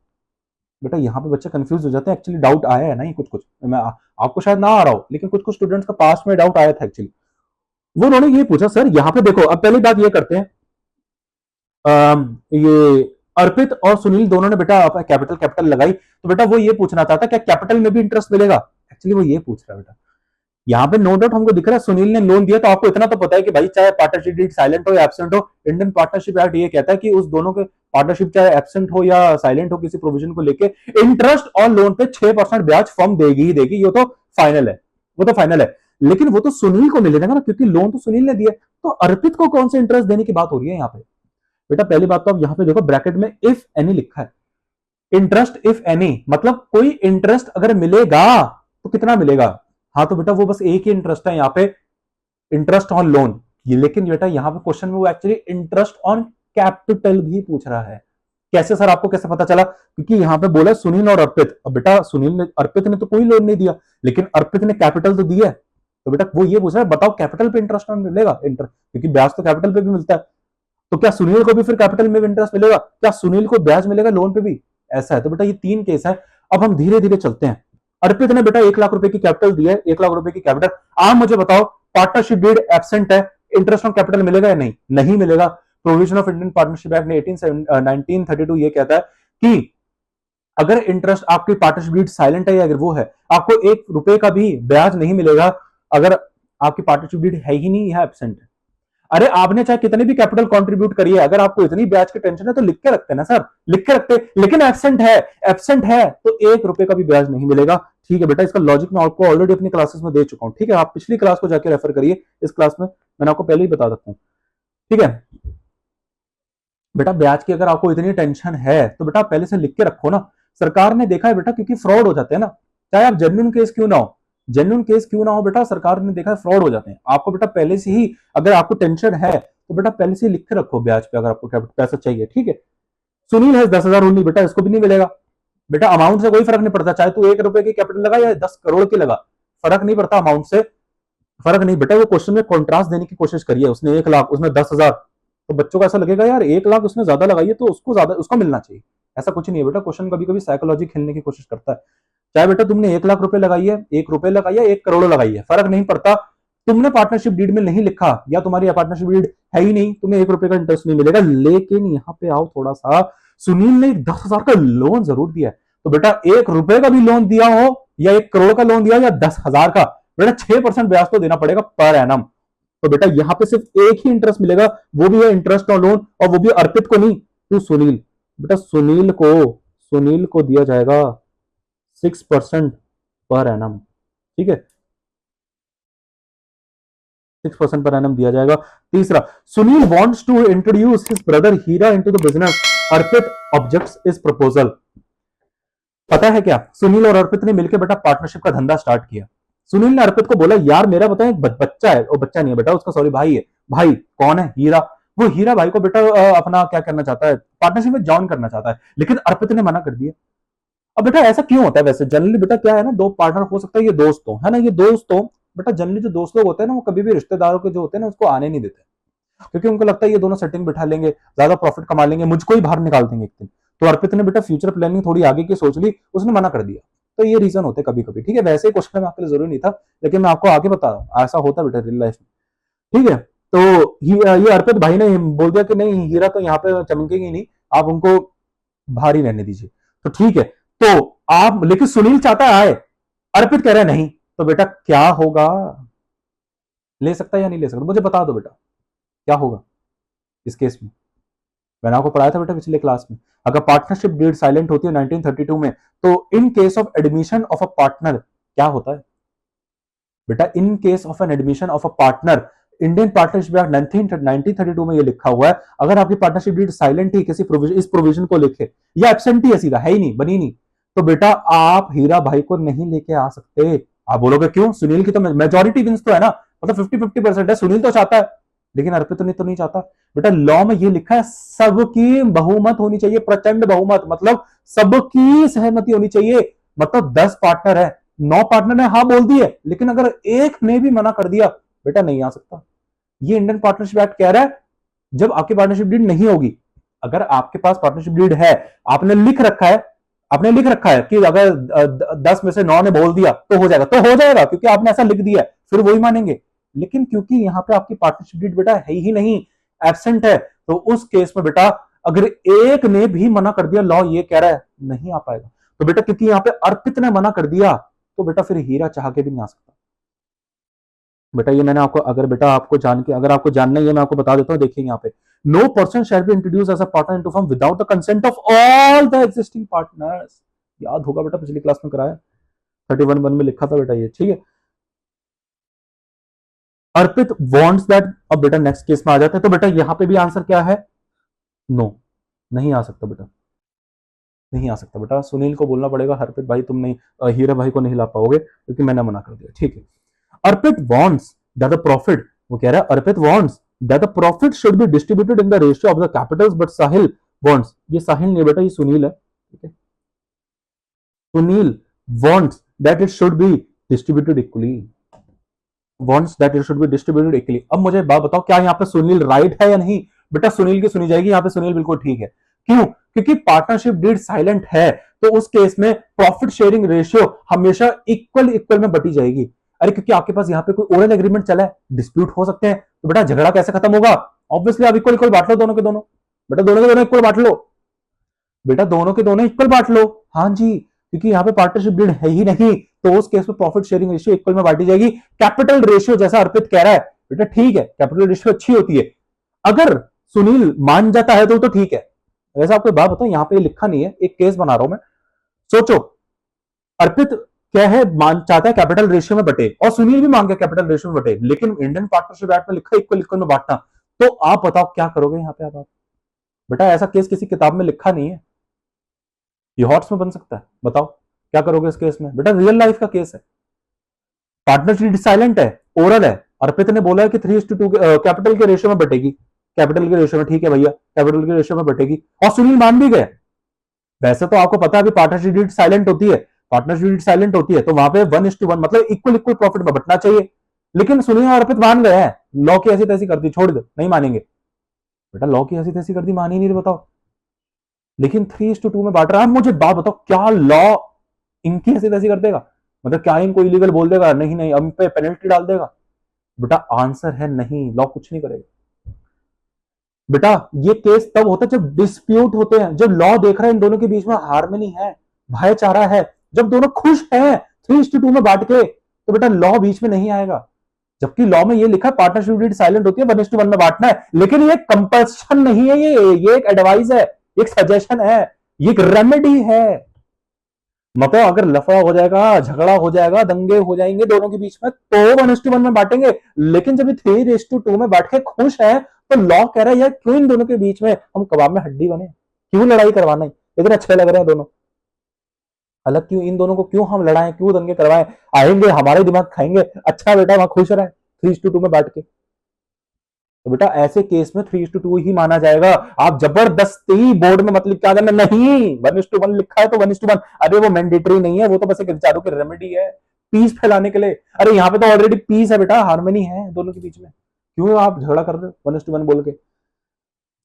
बेटा यहाँ पे बच्चे कंफ्यूज हो जाते हैं, एक्चुअली डाउट आया है ना, ये कुछ कुछ मैं आपको शायद ना आ रहा हो, लेकिन कुछ कुछ स्टूडेंट्स का पास्ट में डाउट आया था एक्चुअली। वो उन्होंने ये पूछा सर यहाँ पे देखो, अब पहली बात ये करते हैं, ये अर्पित और सुनील दोनों ने बेटा कैपिटल लगाई, तो बेटा वो ये पूछना चाहता क्या कैपिटल में भी इंटरेस्ट मिलेगा, एक्चुअली वो ये पूछ रहा है बेटा। यहाँ पे नो डाउट हमको दिख रहा है सुनील ने लोन दिया, तो आपको इतना तो पता है कि भाई चाहे पार्टनरशिप डीड साइलेंट हो या एब्सेंट हो, इंडियन पार्टनरशिप एक्ट ये कहता है कि उस दोनों के पार्टनरशिप चाहे एब्सेंट हो या साइलेंट हो किसी प्रोविजन को लेके, इंटरेस्ट और लोन पे 6% ब्याज फर्म देगी ही देगी, ये तो फाइनल है, वो तो फाइनल है। लेकिन वो तो सुनील को मिलेगा ना, क्योंकि लोन तो सुनील ने दिया, तो अर्पित को कौन से इंटरेस्ट देने की बात हो रही है यहाँ पे। बेटा पहली बात तो आप यहाँ पे देखो ब्रैकेट में इफ एनी लिखा है, इंटरेस्ट इफ एनी मतलब कोई इंटरेस्ट अगर मिलेगा तो कितना मिलेगा, हाँ तो बेटा वो बस एक ही इंटरेस्ट है यहाँ पे, इंटरेस्ट ऑन लोन। लेकिन बेटा यहाँ पे क्वेश्चन में वो एक्चुअली इंटरेस्ट ऑन कैपिटल भी पूछ रहा है। कैसे सर, आपको कैसे पता चला, क्योंकि यहाँ पे बोला सुनील और अर्पित। अब बेटा सुनील ने, अर्पित ने तो कोई लोन नहीं दिया, लेकिन अर्पित ने कैपिटल तो दिया है, तो बेटा वो ये पूछ रहा है बताओ कैपिटल पे इंटरेस्ट ऑन मिलेगा, क्योंकि ब्याज तो कैपिटल पे भी मिलता है, तो क्या सुनील को भी फिर कैपिटल में भी इंटरेस्ट मिलेगा, क्या सुनील को ब्याज मिलेगा लोन पे भी, ऐसा है। तो बेटा ये 3 केस है। अब हम धीरे धीरे चलते हैं। अर्पित ने बेटा 1 लाख रुपए की कैपिटल दी है, 1 लाख रुपए की कैपिटल। आप मुझे बताओ पार्टनरशिप डीड एब्सेंट है, इंटरेस्ट ऑन कैपिटल मिलेगा या नहीं, नहीं मिलेगा। Provision of Indian partnership act 1932 ये कहता है कि अगर इंटरेस्ट आपकी पार्टनरशिप डीड साइलेंट है या अगर वो है, आपको 1 रुपए का भी ब्याज नहीं मिलेगा अगर आपकी पार्टनरशिप डीड है ही नहीं, यह एब्सेंट है। अरे आपने चाहे कितने भी कैपिटल कंट्रीब्यूट करिए, अगर आपको इतनी ब्याज की टेंशन है तो लिख के रखते ना सर, लिख के रखते, लेकिन एब्सेंट है तो 1 रुपए का भी ब्याज नहीं मिलेगा। ठीक है बेटा, इसका लॉजिक मैं आपको ऑलरेडी अपनी क्लासेस में दे चुका हूं, ठीक है, आप पिछली क्लास को जाके रेफर करिए, इस क्लास में मैंने आपको पहले ही बता देता हूं, ठीक है बेटा। ब्याज की अगर आपको इतनी टेंशन है तो बेटा पहले से लिख के रखो ना। सरकार ने देखा है बेटा, क्योंकि फ्रॉड हो जाते हैं ना, चाहे आप जेन्युइन केस क्यों ना हो, जेन्युइन केस क्यों ना हो बेटा, सरकार ने देखा है फ्रॉड हो जाते हैं। आपको बेटा पहले से ही, अगर आपको टेंशन है तो बेटा पहले से ही लिख के रखो ब्याज पे, अगर आपको पैसा चाहिए, ठीक है। सुनील है 10,000 ओनली, बेटा इसको भी नहीं मिलेगा। बेटा अमाउंट से कोई फर्क नहीं पड़ता, चाहे तू 1 रुपए की कैपिटल लगा या 10 करोड़ की लगा, फर्क नहीं पड़ता, अमाउंट से फर्क नहीं। बेटा वो क्वेश्चन में कॉन्ट्रास्ट देने की कोशिश करिए, उसने 1 लाख उसने 10,000, तो बच्चों को ऐसा लगेगा यार 1 लाख उसने ज्यादा लगाई है तो उसको ज्यादा उसको मिलना चाहिए, ऐसा कुछ नहीं है बेटा। क्वेश्चन कभी कभी साइकोलॉजी खेलने की कोशिश करता है। चाहे बेटा तुमने 1 लाख रुपए लगाई है, 1 रुपए लगाई है, 1 करोड़ लगाई है, फर्क नहीं पड़ता। तुमने पार्टनरशिप डीड में नहीं लिखा या तुम्हारी पार्टनरशिप डीड है ही नहीं, तुम्हें 1 रुपए का इंटरेस्ट नहीं मिलेगा। लेकिन यहाँ पे आओ थोड़ा सा, सुनील ने 10,000 का लोन जरूर दिया है, तो बेटा 1 रुपए का भी लोन दिया हो या 1 करोड़ का लोन दिया या 10,000 का, बेटा 6% ब्याज तो देना पड़ेगा पर एनम। तो बेटा यहां पे सिर्फ एक ही इंटरेस्ट मिलेगा, वो भी है इंटरेस्ट ऑन लोन, और वो भी अर्पित को नहीं, टू सुनील। बेटा सुनील को दिया जाएगा 6% पर एनम, ठीक है, 6% पर एनम दिया जाएगा। तीसरा, Sunil wants to introduce his brother Hira into the business, Arpit objects इस प्रपोजल। पता है क्या, सुनील और अर्पित ने मिलकर बेटा पार्टनरशिप का धंधा स्टार्ट किया। सुनील ने अर्पित को बोला, यार मेरा बताए एक बच्चा है, वो बच्चा नहीं है बेटा उसका, सॉरी भाई है। भाई कौन है, हीरा। वो हीरा भाई को बेटा अपना क्या करना चाहता है, पार्टनरशिप में ज्वाइन करना चाहता है, लेकिन अर्पित ने मना कर दिया। अब बेटा ऐसा क्यों होता है, वैसे जनरली बेटा क्या है ना, दो पार्टनर हो सकता है, ये दोस्त हो है ना, ये दोस्त हो। बेटा जनरली जो दोस्त लोग होते हैं ना, वो कभी भी रिश्तेदारों के जो होते हैं ना उसको आने नहीं देते, क्योंकि उनको लगता है ये दोनों सेटिंग बिठा लेंगे, ज्यादा प्रॉफिट कमा लेंगे, मुझको ही बाहर निकाल देंगे एक दिन। तो अर्पित ने बेटा फ्यूचर प्लानिंग थोड़ी आगे की सोच ली, उसने मना कर दिया। तो ये रीजन होते कभी कभी, ठीक है। वैसे क्वेश्चन में आपके लिए जरूरी नहीं था, लेकिन मैं आपको आगे बता रहा हूँ, ऐसा होता बेटा रियल लाइफ में, ठीक है। तो ये अर्पित भाई ने बोल दिया कि नहीं, हीरा तो यहाँ पे चमकेगी नहीं, आप उनको बाहर ही रहने दीजिए। तो ठीक है, तो आप, लेकिन सुनील चाहता है आए, अर्पित कह रहा है नहीं। तो बेटा क्या होगा, ले सकता है या नहीं ले सकता, मुझे बता दो बेटा क्या होगा इस केस में। मैंने आपको पढ़ाया था बेटा पिछले क्लास में, अगर पार्टनरशिप डीड साइलेंट होती है 1932 में, तो in case of admission of a partner क्या होता है बेटा, in case of an admission of a partner, Indian partnership act 1932 में ये लिखा हुआ है, अगर आपकी पार्टनरशिप डीड साइलेंट ही किसी प्रोविजन, इस प्रोविजन को लेके, या एब्सेंट ही है, सीधा है ही नहीं, बनी नहीं, तो बेटा आप हीरा भाई को नहीं लेके आ सकते। आप बोलोगे क्यों, सुनील की तो मेजोरिटी विंस तो है ना, मतलब 50-50% है, सुनील तो चाहता है, लेकिन अर्पित तो नहीं चाहता। बेटा लॉ में ये लिखा है, सबकी बहुमत होनी चाहिए, प्रचंड बहुमत, मतलब सबकी सहमति होनी चाहिए। मतलब 10 पार्टनर है, 9 पार्टनर ने हाँ बोल दी है, लेकिन अगर एक ने भी मना कर दिया, बेटा नहीं आ सकता। ये इंडियन पार्टनरशिप एक्ट कह रहा है, जब आपकी पार्टनरशिप डीड नहीं होगी, अगर आपके पास पार्टनरशिप डीड है, आपने लिख रखा है कि अगर 10 में से 9 ने बोल दिया तो हो जाएगा, क्योंकि आपने ऐसा लिख दिया है, फिर वही मानेंगे। लेकिन क्योंकि यहां पे आपकी पार्टनरशिप डीड बेटा है ही नहीं, एब्सेंट है, तो उस केस में बेटा अगर एक ने भी मना कर दिया, लॉ ये कह रहा है नहीं आ पाएगा। तो बेटा क्योंकि यहां पे अर्पित ने मना कर दिया, तो बेटा फिर हीरा चाह के भी नहीं आ सकता। बेटा ये मैंने आपको, अगर बेटा आपको जानना ही है, मैं आपको बता देता हूं, देखिए यहाँ पे, no person shall be introduce as a partner into firm without the consent of all the existing partners. याद होगा बेटा पिछली क्लास में कराया, 31 में लिखा था बेटा ये, ठीक है। अर्पित वांट्स दैट, अब बेटा नेक्स्ट केस में आ जाते हैं, तो बेटा यहां पे भी आंसर क्या है, नो, नहीं आ सकता बेटा, नहीं आ सकता बेटा, सुनील को बोलना पड़ेगा, अर्पित भाई तुम नहीं, हीरा भाई को नहीं ला पाओगे, क्योंकि मैंने मना कर दिया, ठीक है। Arpit wants that the profit, वो कह रहा है Arpit wants that the profit should be distributed in the ratio of the capitals, but Sahil wants, ये साहिल नहीं बेटा, ये सुनील है, ठीक है। Sunil wants that it should be distributed equally, wants that it should be distributed equally. अब मुझे बात बताओ, क्या यहाँ पे सुनील राइट है या नहीं। बेटा सुनील की सुनी जाएगी, यहाँ पे सुनील बिल्कुल ठीक है। क्यों, क्योंकि पार्टनरशिप डीड साइलेंट है, तो उस केस में प्रॉफिट शेयरिंग रेशियो हमेशा इक्वल में बटी जाएगी। अरे क्योंकि आपके पास यहाँ पे कोई ओरल एग्रीमेंट चला है, डिस्प्यूट हो सकते हैं, तो बेटा झगड़ा कैसे खत्म होगा, ऑब्वियसली आप इक्वल बांट लो, दोनों के दोनों, बेटा दोनों के दोनों इक्वल बांट लो, बेटा दोनों के दोनों इक्वल बांट लो, हाँ जी, क्योंकि यहाँ पे पार्टनरशिप डीड है ही नहीं, तो उस केस में प्रॉफिट शेयरिंग रेशियो इक्वल में बांटी जाएगी। कैपिटल रेशियो जैसा अर्पित कह रहा है, बेटा ठीक है, कैपिटल रेशियो अच्छी होती है, अगर सुनील मान जाता है तो ठीक है। वैसे आपको बात बताऊं, यहाँ पे लिखा नहीं है, एक केस बना रहा हूं मैं, सोचो, अर्पित क्या है, मान चाहता है कैपिटल रेशियो में बटे, और सुनील भी मान गया कैपिटल रेशियो में बटे, लेकिन इंडियन पार्टनरशिप एक्ट में लिखा इक्वल में बांटना, तो आप बताओ क्या करोगे यहाँ पे आप बेटा, ऐसा केस किसी किताब में लिखा नहीं है, ये हॉट्स में बन सकता है, बताओ क्या करोगे इस केस में। बेटा रियल लाइफ का केस है, पार्टनरशिप साइलेंट है, ओरल है, अर्पित ने बोला है कि 3:2 कैपिटल के रेशियो में बटेगी, कैपिटल के रेशियो में, ठीक है भैया कैपिटल के रेशियो में बटेगी, और सुनील मान भी गए। वैसे तो आपको पता है पार्टनरशिप डीड साइलेंट होती है, तो वहां पे 1:1 मतलब इक्वल प्रॉफिट में बटना चाहिए, लेकिन सुनील और अर्पित मान गए हैं, लॉ की ऐसी तैसी कर दी, छोड़ दो नहीं मानेंगे, बेटा लॉ की ऐसी तैसी कर दी, मान ही नहीं रहे, बताओ, लेकिन 3:2 में बांट रहा है। मुझे बात बताओ, क्या लॉ इनकी ऐसी तैसी कर देगा, मतलब क्या इनको इलीगल बोल देगा, नहीं हम पे पेनल्टी डाल देगा, बेटा आंसर है नहीं, लॉ कुछ नहीं करेगा। बेटा ये केस तब होता है जब डिस्प्यूट होते हैं, जब लॉ देख रहा है इन दोनों के बीच में हार्मनी है, भाईचारा है, जब दोनों खुश हैं 3:2 में बांट के, तो बेटा लॉ बीच में नहीं आएगा। जबकि लॉ में ये लिखा है पार्टनरशिप डीड साइलेंट होती है, 1:1 में बांटना है, लेकिन ये कंपल्शन नहीं है, ये एक एडवाइस है, एक सजेशन है, ये एक रेमेडी है। मतलब अगर लफड़ा हो जाएगा, झगड़ा हो जाएगा, दंगे हो जाएंगे दोनों के बीच में, तो 1:1 में बांटेंगे। लेकिन जब 3:2 में बांट के खुश है, तो लॉ कह रहा है यार क्यों इन दोनों के बीच में हम कबाब में हड्डी बने, क्यों लड़ाई करवाना है, इतने अच्छे लग रहे हैं दोनों, अलग क्यों, इन दोनों को क्यों हम लड़ाएं, क्यों दंगे करवाएं, आएंगे हमारे दिमाग खाएंगे, अच्छा बेटा वहां खुश रहे 3:2 में बांट के। तो बेटा ऐसे केस में 3:2 ही माना जाएगा। आप जबरदस्ती बोर्ड में मतलब क्या करना, नहीं 1:1 लिखा है तो 1:1, अरे वो मैंडेटरी नहीं है, वो तो बस एक विचारों की रेमेडी है पीस फैलाने के लिए। अरे यहाँ पे तो ऑलरेडी पीस है बेटा, हार्मनी है दोनों के बीच में, क्यों आप झगड़ा कर रहे हो 1:1 बोल के।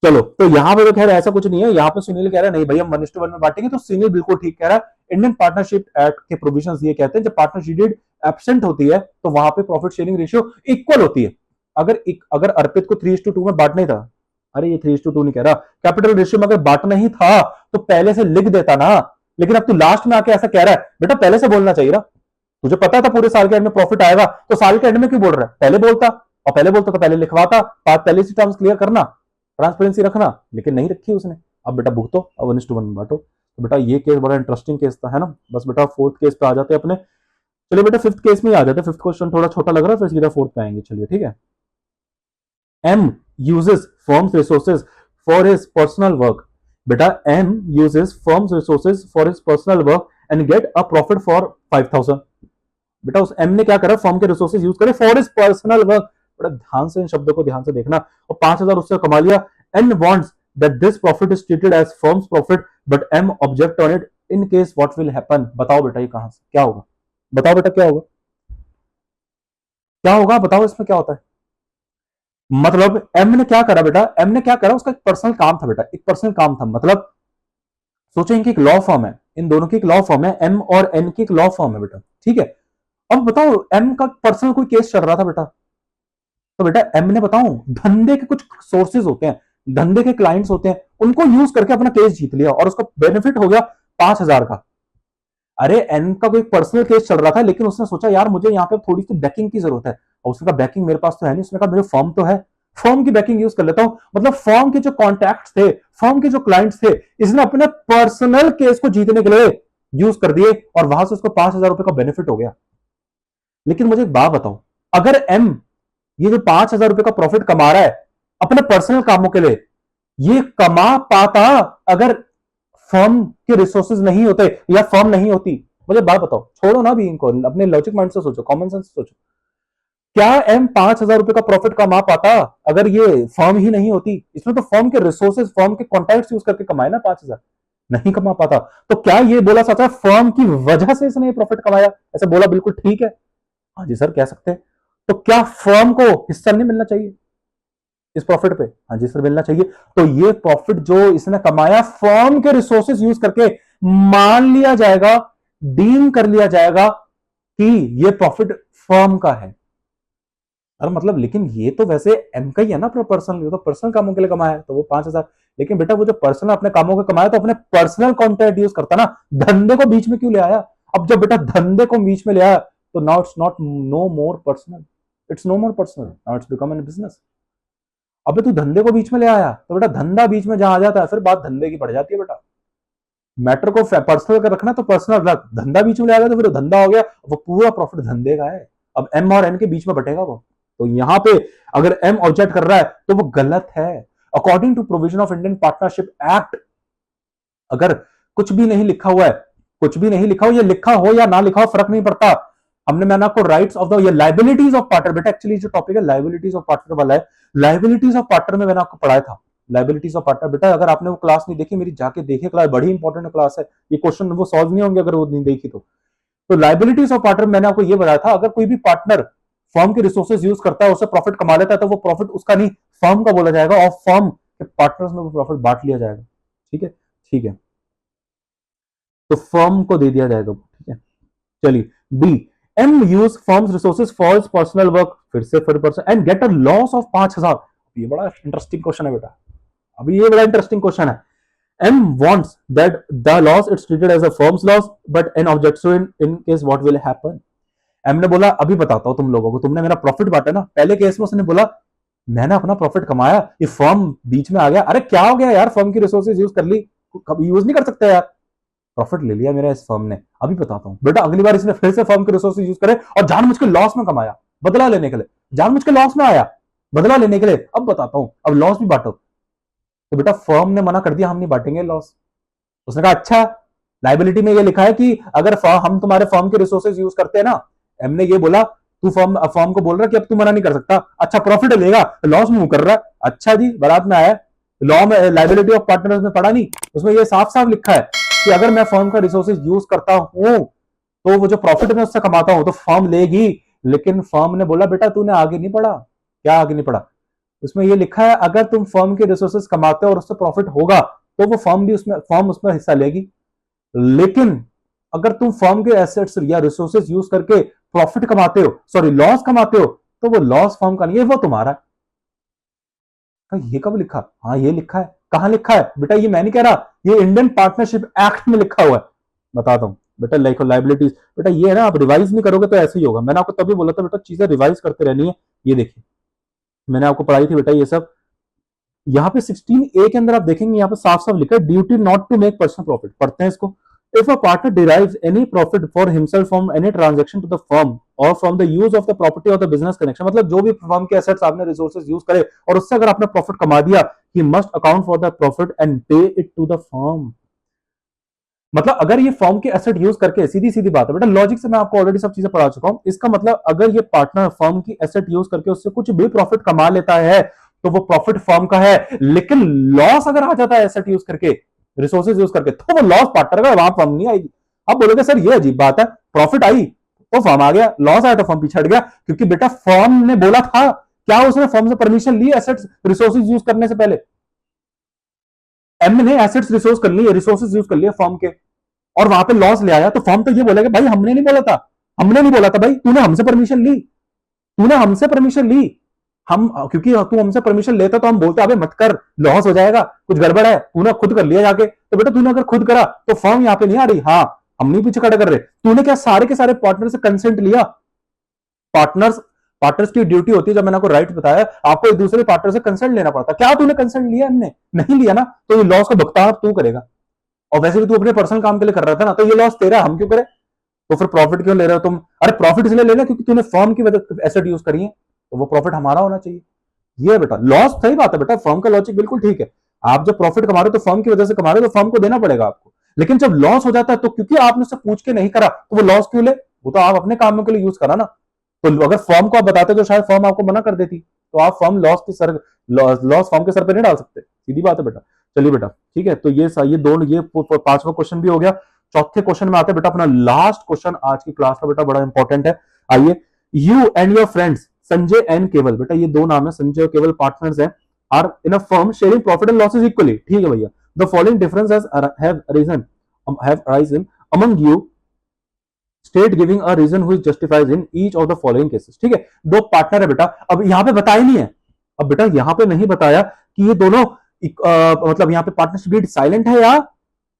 चलो तो यहाँ पे तो खैर ऐसा कुछ नहीं है, यहाँ पे सुनील कह रहा है नहीं भाई हम 1:1 में बांटेंगे, तो सुनील बिल्कुल ठीक कह रहा है। इंडियन पार्टनरशिप एक्ट के प्रोविजंस ये कहते हैं जब पार्टनरशिप डीड एब्सेंट होती है तो वहां पे प्रॉफिट शेयरिंग रेशियो इक्वल होती है। अगर अर्पित को 3:2 में बांटना ही था, अरे ये 3:2 नहीं कह रहा, कैपिटल रेशियो में अगर बांटना ही था तो पहले से लिख देता ना। लेकिन अब तू लास्ट में आके ऐसा कह रहा है, बेटा पहले से बोलना चाहिए ना, तुझे पता था पूरे साल के एंड में प्रॉफिट आएगा, तो साल के एंड में क्यों बोल रहा है, पहले बोलता, और पहले बोलता तो पहले लिखवाता, पहले से टर्म्स क्लियर करना, ट्रांसपेरेंसी रखना, लेकिन नहीं रखी उसने। अब बेटा भुगतो, अब 1:1 में बांटो। तो बेटा ये केस बड़ा इंटरेस्टिंग केस था, है ना। बस बेटा फोर्थ केस पे आ जाते हैं अपने। चलिए बेटा फिफ्थ केस में आ जाते हैं, फिफ्थ क्वेश्चन थोड़ा छोटा लग रहा है, फिर सीधा फोर्थ पे आएंगे। चलिए ठीक है। M uses firm's resources for his personal work. बेटा M uses firm's resources for his personal work and get a profit for 5,000. बेटा उस M ने क्या करा, फर्म के रिसोर्सेज यूज करे फॉर हिज पर्सनल वर्क। बड़ा ध्यान से इन शब्दों को ध्यान से देखना। और 5,000 उससे कमा लिया। N wants that this profit is treated as firm's profit, but M object on it. In case what will happen? बताओ बेटा ये कहां से क्या होगा, बताओ बेटा क्या होगा, क्या होगा बताओ, इसमें क्या होता है। मतलब एम ने क्या करा बेटा, एम ने क्या करा, उसका एक पर्सनल काम था बेटा, एक पर्सनल काम था। मतलब सोचो इनकी एक लॉ फर्म है, इन दोनों की एक लॉ फर्म है, एम और एन की एक लॉ फर्म है बेटा, ठीक है। अब बताओ एम का पर्सनल कोई केस चल रहा था बेटा, तो बेटा एम ने बताऊं धंधे के कुछ सोर्सेज होते हैं, धंधे के क्लाइंट्स होते हैं, उनको यूज करके अपना केस जीत लिया और उसका बेनिफिट हो गया 5,000 का। अरे एन का कोई पर्सनल केस चल रहा था, लेकिन उसने सोचा यार मुझे यहाँ पे थोड़ी सी बैकिंग की जरूरत है, और उसने कहा बैकिंग मेरे पास तो है नहीं, उसने कहा मेरे फर्म तो है, फर्म की बैकिंग यूज कर लेता हूं। मतलब फर्म के जो कॉन्टैक्ट्स थे, फर्म के जो क्लाइंट्स थे, इसने अपने पर्सनल केस को जीतने के लिए यूज कर दिए और वहां से उसको 5,000 रुपए का बेनिफिट हो गया। लेकिन मुझे एक बात बताओ, अगर एम ये जो 5,000 रुपए का प्रॉफिट कमा रहा है अपने पर्सनल कामों के लिए, ये कमा पाता अगर फर्म के रिसोर्सेज नहीं होते या फर्म नहीं होती। मुझे बात बताओ, छोड़ो ना भी इनको, अपने लॉजिक माइंड से सोचो, कॉमन सेंस से सोचो, क्या एम 5,000 रुपए का प्रॉफिट कमा पाता अगर ये फर्म ही नहीं होती। इसमें तो फर्म के रिसोर्सेज, फर्म के कॉन्टैक्ट्स यूज करके कमाए ना 5,000, नहीं कमा पाता। तो क्या ये बोला सकता है फर्म की वजह से इसने प्रॉफिट कमाया, ऐसे बोला बिल्कुल ठीक है, हाँ जी सर कह सकते हैं। तो क्या फर्म को हिस्सा नहीं मिलना चाहिए इस प्रॉफिट पे, हाँ जी सर मिलना चाहिए। तो ये प्रॉफिट जो इसने कमाया फर्म के रिसोर्सेज यूज करके, मान लिया जाएगा, डीम कर लिया जाएगा कि ये प्रॉफिट फर्म का है। अरे मतलब लेकिन ये तो वैसे एम का ही है ना अपना पर्सनल, ये तो पर्सनल कामों के लिए कमाया है तो वो 5,000। लेकिन बेटा वो जो पर्सनल अपने कामों के कमाया तो अपने पर्सनल कॉन्टैक्ट यूज करता ना, धंधे को बीच में क्यों ले आया। अब जब बेटा धंधे को बीच में ले आया तो now it's not no more personal, it's no more personal, now it's become an business. अबे तू धंधे को बीच में ले आया तो बेटा धंधा बीच में जहां आ जाता है फिर बात धंधे की पड़ जाती है बेटा। मैटर को पर्सनल कर रखना तो पर्सनल रख, धंधा बीच में ले आ गया तो फिर धंधा हो गया, वो पूरा प्रॉफिट धंधे का है। अब एम और एन के बीच में बटेगा वो, तो यहां पे अगर एम ऑब्जेक्ट कर रहा है तो वो गलत है। According to provision of Indian partnership Act, अगर कुछ भी नहीं लिखा हुआ है, कुछ भी नहीं लिखा हो, या लिखा हो या ना लिखा हो फर्क नहीं पड़ता। हमने मैंने आपको राइट्स ऑफ द, ये लाइबिलिटीज ऑफ पार्टनर, बेटा एक्चुअली जो टॉपिक है लाइबिलिटीज ऑफ पार्टनर वाला है, लाइबिलिटीज ऑफ पार्टनर में मैंने आपको पढ़ाया था लाइबिलिटीज ऑफ पार्टनर। बेटा अगर आपने वो क्लास नहीं देखी मेरी जाके देखिए, क्लास बड़ी इंपॉर्टेंट क्लास है, ये क्वेश्चन वो सॉल्व नहीं होंगे अगर वो नहीं देखी तो लाइबिलिटीज ऑफ पार्टनर मैंने आपको ये बताया था, अगर कोई भी पार्टनर फर्म के रिसोर्सेज यूज करता है, उससे प्रॉफिट कमा लेता है, तो वो प्रॉफिट उसका नहीं फर्म का बोला जाएगा और फर्म के पार्टनर्स में वो प्रॉफिट बांट लिया जाएगा। ठीक है, ठीक है, तो फर्म को दे दिया जाएगा। ठीक है, चलिए B, M use firm's resources for his personal work, फिर से फिर person and get a loss of 5,000। ये बड़ा इंटरेस्टिंग क्वेश्चन है बेटा, अभी ये बड़ा इंटरेस्टिंग क्वेश्चन है। M wants that the loss is treated as a firm's loss, but an objection in case what will happen. M ने बोला अभी बताता हूं तुम लोगों को, तुमने मेरा प्रॉफिट बांटा ना। पहले केस में उसने बोला मैंने अपना प्रॉफिट कमाया, ये फर्म बीच में आ गया, अरे क्या हो गया यार, फर्म की रिसोर्सेज यूज कर ली, कभी यूज नहीं कर सकते यार, प्रॉफिट ले लिया मेरा इस फर्म ने, अभी बताता हूं बेटा। अगली बार इसने फिर से फर्म के रिसोर्सेज यूज करे और जानबूझ के लॉस में कमाया, बदला लेने के लिए, जानबूझ के लॉस में आया बदला लेने के लिए, अब बताता हूं, अब लॉस भी बांटो। तो बेटा फर्म ने मना कर दिया, हम नहीं बांटेंगे लॉस। उसने कहा अच्छा, लाइबिलिटी में ये लिखा है कि अगर हम तुम्हारे फर्म के रिसोर्सेज यूज करते हैं ना, हमने ये बोला, तू फर्म फर्म को बोल रहा है कि अब तू मना नहीं कर सकता, अच्छा प्रॉफिट लेगा, लॉस में कर रहा है, अच्छा जी बारात में आया, लॉ में लाइबिलिटी ऑफ पार्टनर्स में पढ़ा नहीं, उसमें ये साफ साफ लिखा है कि अगर मैं फर्म का रिसोर्सेज यूज करता हूं तो वो जो प्रॉफिट मैं उससे कमाता हूं तो फर्म लेगी। लेकिन फर्म ने बोला बेटा तूने आगे नहीं पढ़ा, क्या आगे नहीं पढ़ा, उसमें ये लिखा है अगर तुम फर्म के रिसोर्सेज कमाते हो और उससे प्रॉफिट होगा तो वो फर्म उसमें हिस्सा लेगी, लेकिन अगर तुम फर्म के एसेट्स या रिसोर्सेज यूज करके प्रॉफिट कमाते हो, सॉरी लॉस कमाते हो, तो वो लॉस फर्म का नहीं है, वो तुम्हारा है। ये कब लिखा, हाँ ये लिखा है, कहां लिखा है बेटा, ये मैं नहीं कह रहा, ये इंडियन पार्टनरशिप एक्ट में लिखा हुआ है, बताता हूं बेटा। लाइक लाइबिलिटीज, बेटा ये है ना, आप रिवाइज नहीं करोगे तो ऐसे ही होगा, मैंने आपको तभी बोला था बेटा चीजें रिवाइज करते रहनी है। ये देखिए मैंने आपको पढ़ाई थी बेटा ये सब, यहाँ पे 16A के अंदर आप देखेंगे यहाँ पे साफ साफ लिखा है duty not to make personal profit, पढ़ते हैं इसको। If a partner derives any profit for himself from any transaction to the firm और from the use of the property और द बिजनेस कनेक्शन, मतलब जो भी फर्म के एसेट्स आपने रिसोर्सेज यूज करे और उससे अगर आपने प्रॉफिट कमा दिया, he must account for the profit and पे इट टू द फर्म। मतलब अगर ये फर्म के एसेट यूज करके, सीधी सीधी बात है बेटा, लॉजिक से मैं आपको ऑलरेडी सब चीजें पढ़ा चुका हूं, इसका मतलब अगर ये पार्टनर फर्म की एसेट यूज करके उससे कुछ भी प्रॉफिट कमा लेता है तो वो प्रॉफिट फर्म का है, लेकिन लॉस अगर आ जाता है एसेट यूज करके, रिसोर्सेज यूज करके, तो वो लॉस पार्टनर का, वहां फर्म नहीं आएगी। अब बोलोगे सर ये अजीब बात है, प्रॉफिट आई तो फर्म आ गया, लॉस आया तो फर्म पीछे हट गया, क्योंकि बेटा फर्म ने बोला था, क्या उसने फर्म से परमिशन ली एसेट्स रिसोर्सेज यूज करने से पहले? एम ने एसेट्स रिसोर्स कर लिए, रिसोर्सेज यूज कर लिए फर्म के, और वहां पे लॉस ले आया, तो फर्म तो ये बोलेगा भाई हमने नहीं बोला था, हमने नहीं बोला था भाई, तूने हमसे परमिशन ली, तूने हमसे परमिशन ली, हम क्योंकि तू हमसे परमिशन लेता तो हम बोलते अबे मत कर, लॉस हो जाएगा, कुछ गड़बड़ है, तूने खुद कर लिया जाके, तो बेटा तूने अगर खुद करा तो फर्म यहाँ पे नहीं आ रही, हाँ हम नहीं पीछे खड़ा कर रहे, तूने क्या सारे के सारे पार्टनर से कंसेंट लिया? पार्टनर्स पार्टनर्स की ड्यूटी होती है, जब मैंने आपको राइट बताया, आपको एक दूसरे पार्टनर से कंसेंट लेना पड़ता, क्या तूने कंसेंट लिया? हमने नहीं लिया ना, तो ये लॉस का भुगतान तू करेगा, और वैसे भी तू अपने पर्सनल काम के लिए कर रहा था ना, तो ये लॉस तेरा, हम क्यों करें? तो फिर प्रॉफिट क्यों ले रहे हो तुम? अरे प्रॉफिट इसलिए लेना क्योंकि तूने फर्म की वजह से एसेट यूज करी है, तो वो प्रॉफिट हमारा होना चाहिए। ये बेटा लॉस, सही बात है बेटा, फर्म का लॉजिक बिल्कुल ठीक है, आप जब प्रॉफिट कमा रहे हो तो फर्म की वजह से कमा रहे हो तो फर्म को देना पड़ेगा आपको, लेकिन जब लॉस हो जाता है तो क्योंकि आपने उससे पूछ के नहीं करा तो वो लॉस क्यों ले? वो तो आप अपने कामों के लिए यूज करा ना, तो अगर फर्म को आप बताते तो शायद फर्म आपको मना कर देती, तो आप फर्म लॉस फर्म के सर पे नहीं डाल सकते, सीधी बात है बेटा। चलिए बेटा ठीक है, तो ये दोनों, ये पांचवा क्वेश्चन भी हो गया। चौथे क्वेश्चन में आते हैं बेटा, अपना लास्ट क्वेश्चन आज की क्लास का बेटा, बड़ा इंपॉर्टेंट है। आइए, you and your friends Sanjay and केवल, बेटा ये दो नाम है, संजय और केवल पार्टनर्स हैं, are in a firm sharing profit and losses equally, ठीक है भैया। The following differences have arisen among you, state giving a reason which justifies in each of the following cases, ठीक है। दो पार्टनर है बेटा, अब यहाँ पे बताया नहीं है, अब बेटा यहाँ पे नहीं बताया कि ये दोनों मतलब यहाँ पे पार्टनरशिप डीड साइलेंट है या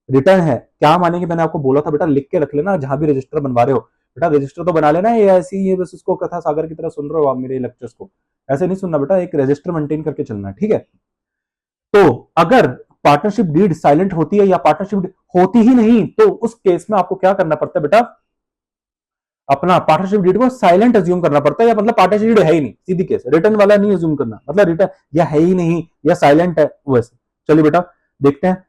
रिटर्न है, क्या मानेंगे? मैंने आपको बोला था बेटा लिख के रख लेना, जहां भी रजिस्टर बनवा रहे हो बेटा, रजिस्टर तो बना लेना, ये ऐसे ही बस उसको कथा सागर की तरह सुन रहे हो आप मेरे लेक्चर्स को, ऐसे नहीं सुनना बेटा, एक रजिस्टर मेंटेन करके चलना, ठीक है। तो अगर पार्टनरशिप डीड साइलेंट होती है या पार्टनरशिप होती ही नहीं, तो उस केस में आपको क्या करना पड़ता है बेटा, अपना पार्टनरशिप डीड को साइलेंट अज्यूम करना पड़ता है, या मतलब पार्टनरशिप डीड है ही नहीं, सीधी केस, रिटर्न वाला नहीं अज्यूम करना, मतलब रिटर्न या है ही नहीं या साइलेंट है वैसे। चलिए बेटा देखते हैं,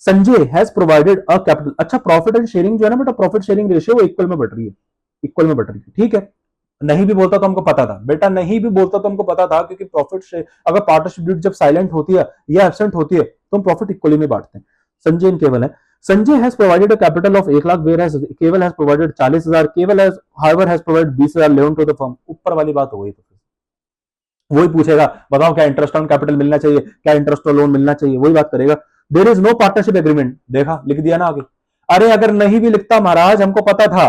Sanjay has provided a capital, अच्छा प्रॉफिट एंड शेयरिंग जो है ना बेटा, प्रॉफिट शेयरिंग रेशियो इक्वल में बढ़ रही है, इक्वल में बढ़ रही है, ठीक है। नहीं भी बोलता तो हमको पता था बेटा, नहीं भी बोलता तो हमको पता था, क्योंकि प्रॉफिट अगर पार्टनरशिप डीड जब साइलेंट होती है या एब्सेंट होती है तो हम प्रॉफिट इक्वली में बांटते हैं। संजय इन केवल है, Sanjay has provided a capital of 1 lakh, whereas Kewal has provided 40,000, Kewal has however has provided 20,000 loan to the firm, ऊपर वाली बात हो गई, तो वही पूछेगा बताओ क्या इंटरेस्ट ऑन कैपिटल मिलना चाहिए, क्या इंटरेस्ट ऑन लोन मिलना चाहिए, वही बात करेगा। There is no partnership agreement, देखा लिख दिया ना आगे। अरे अगर नहीं भी लिखता महाराज हमको पता था,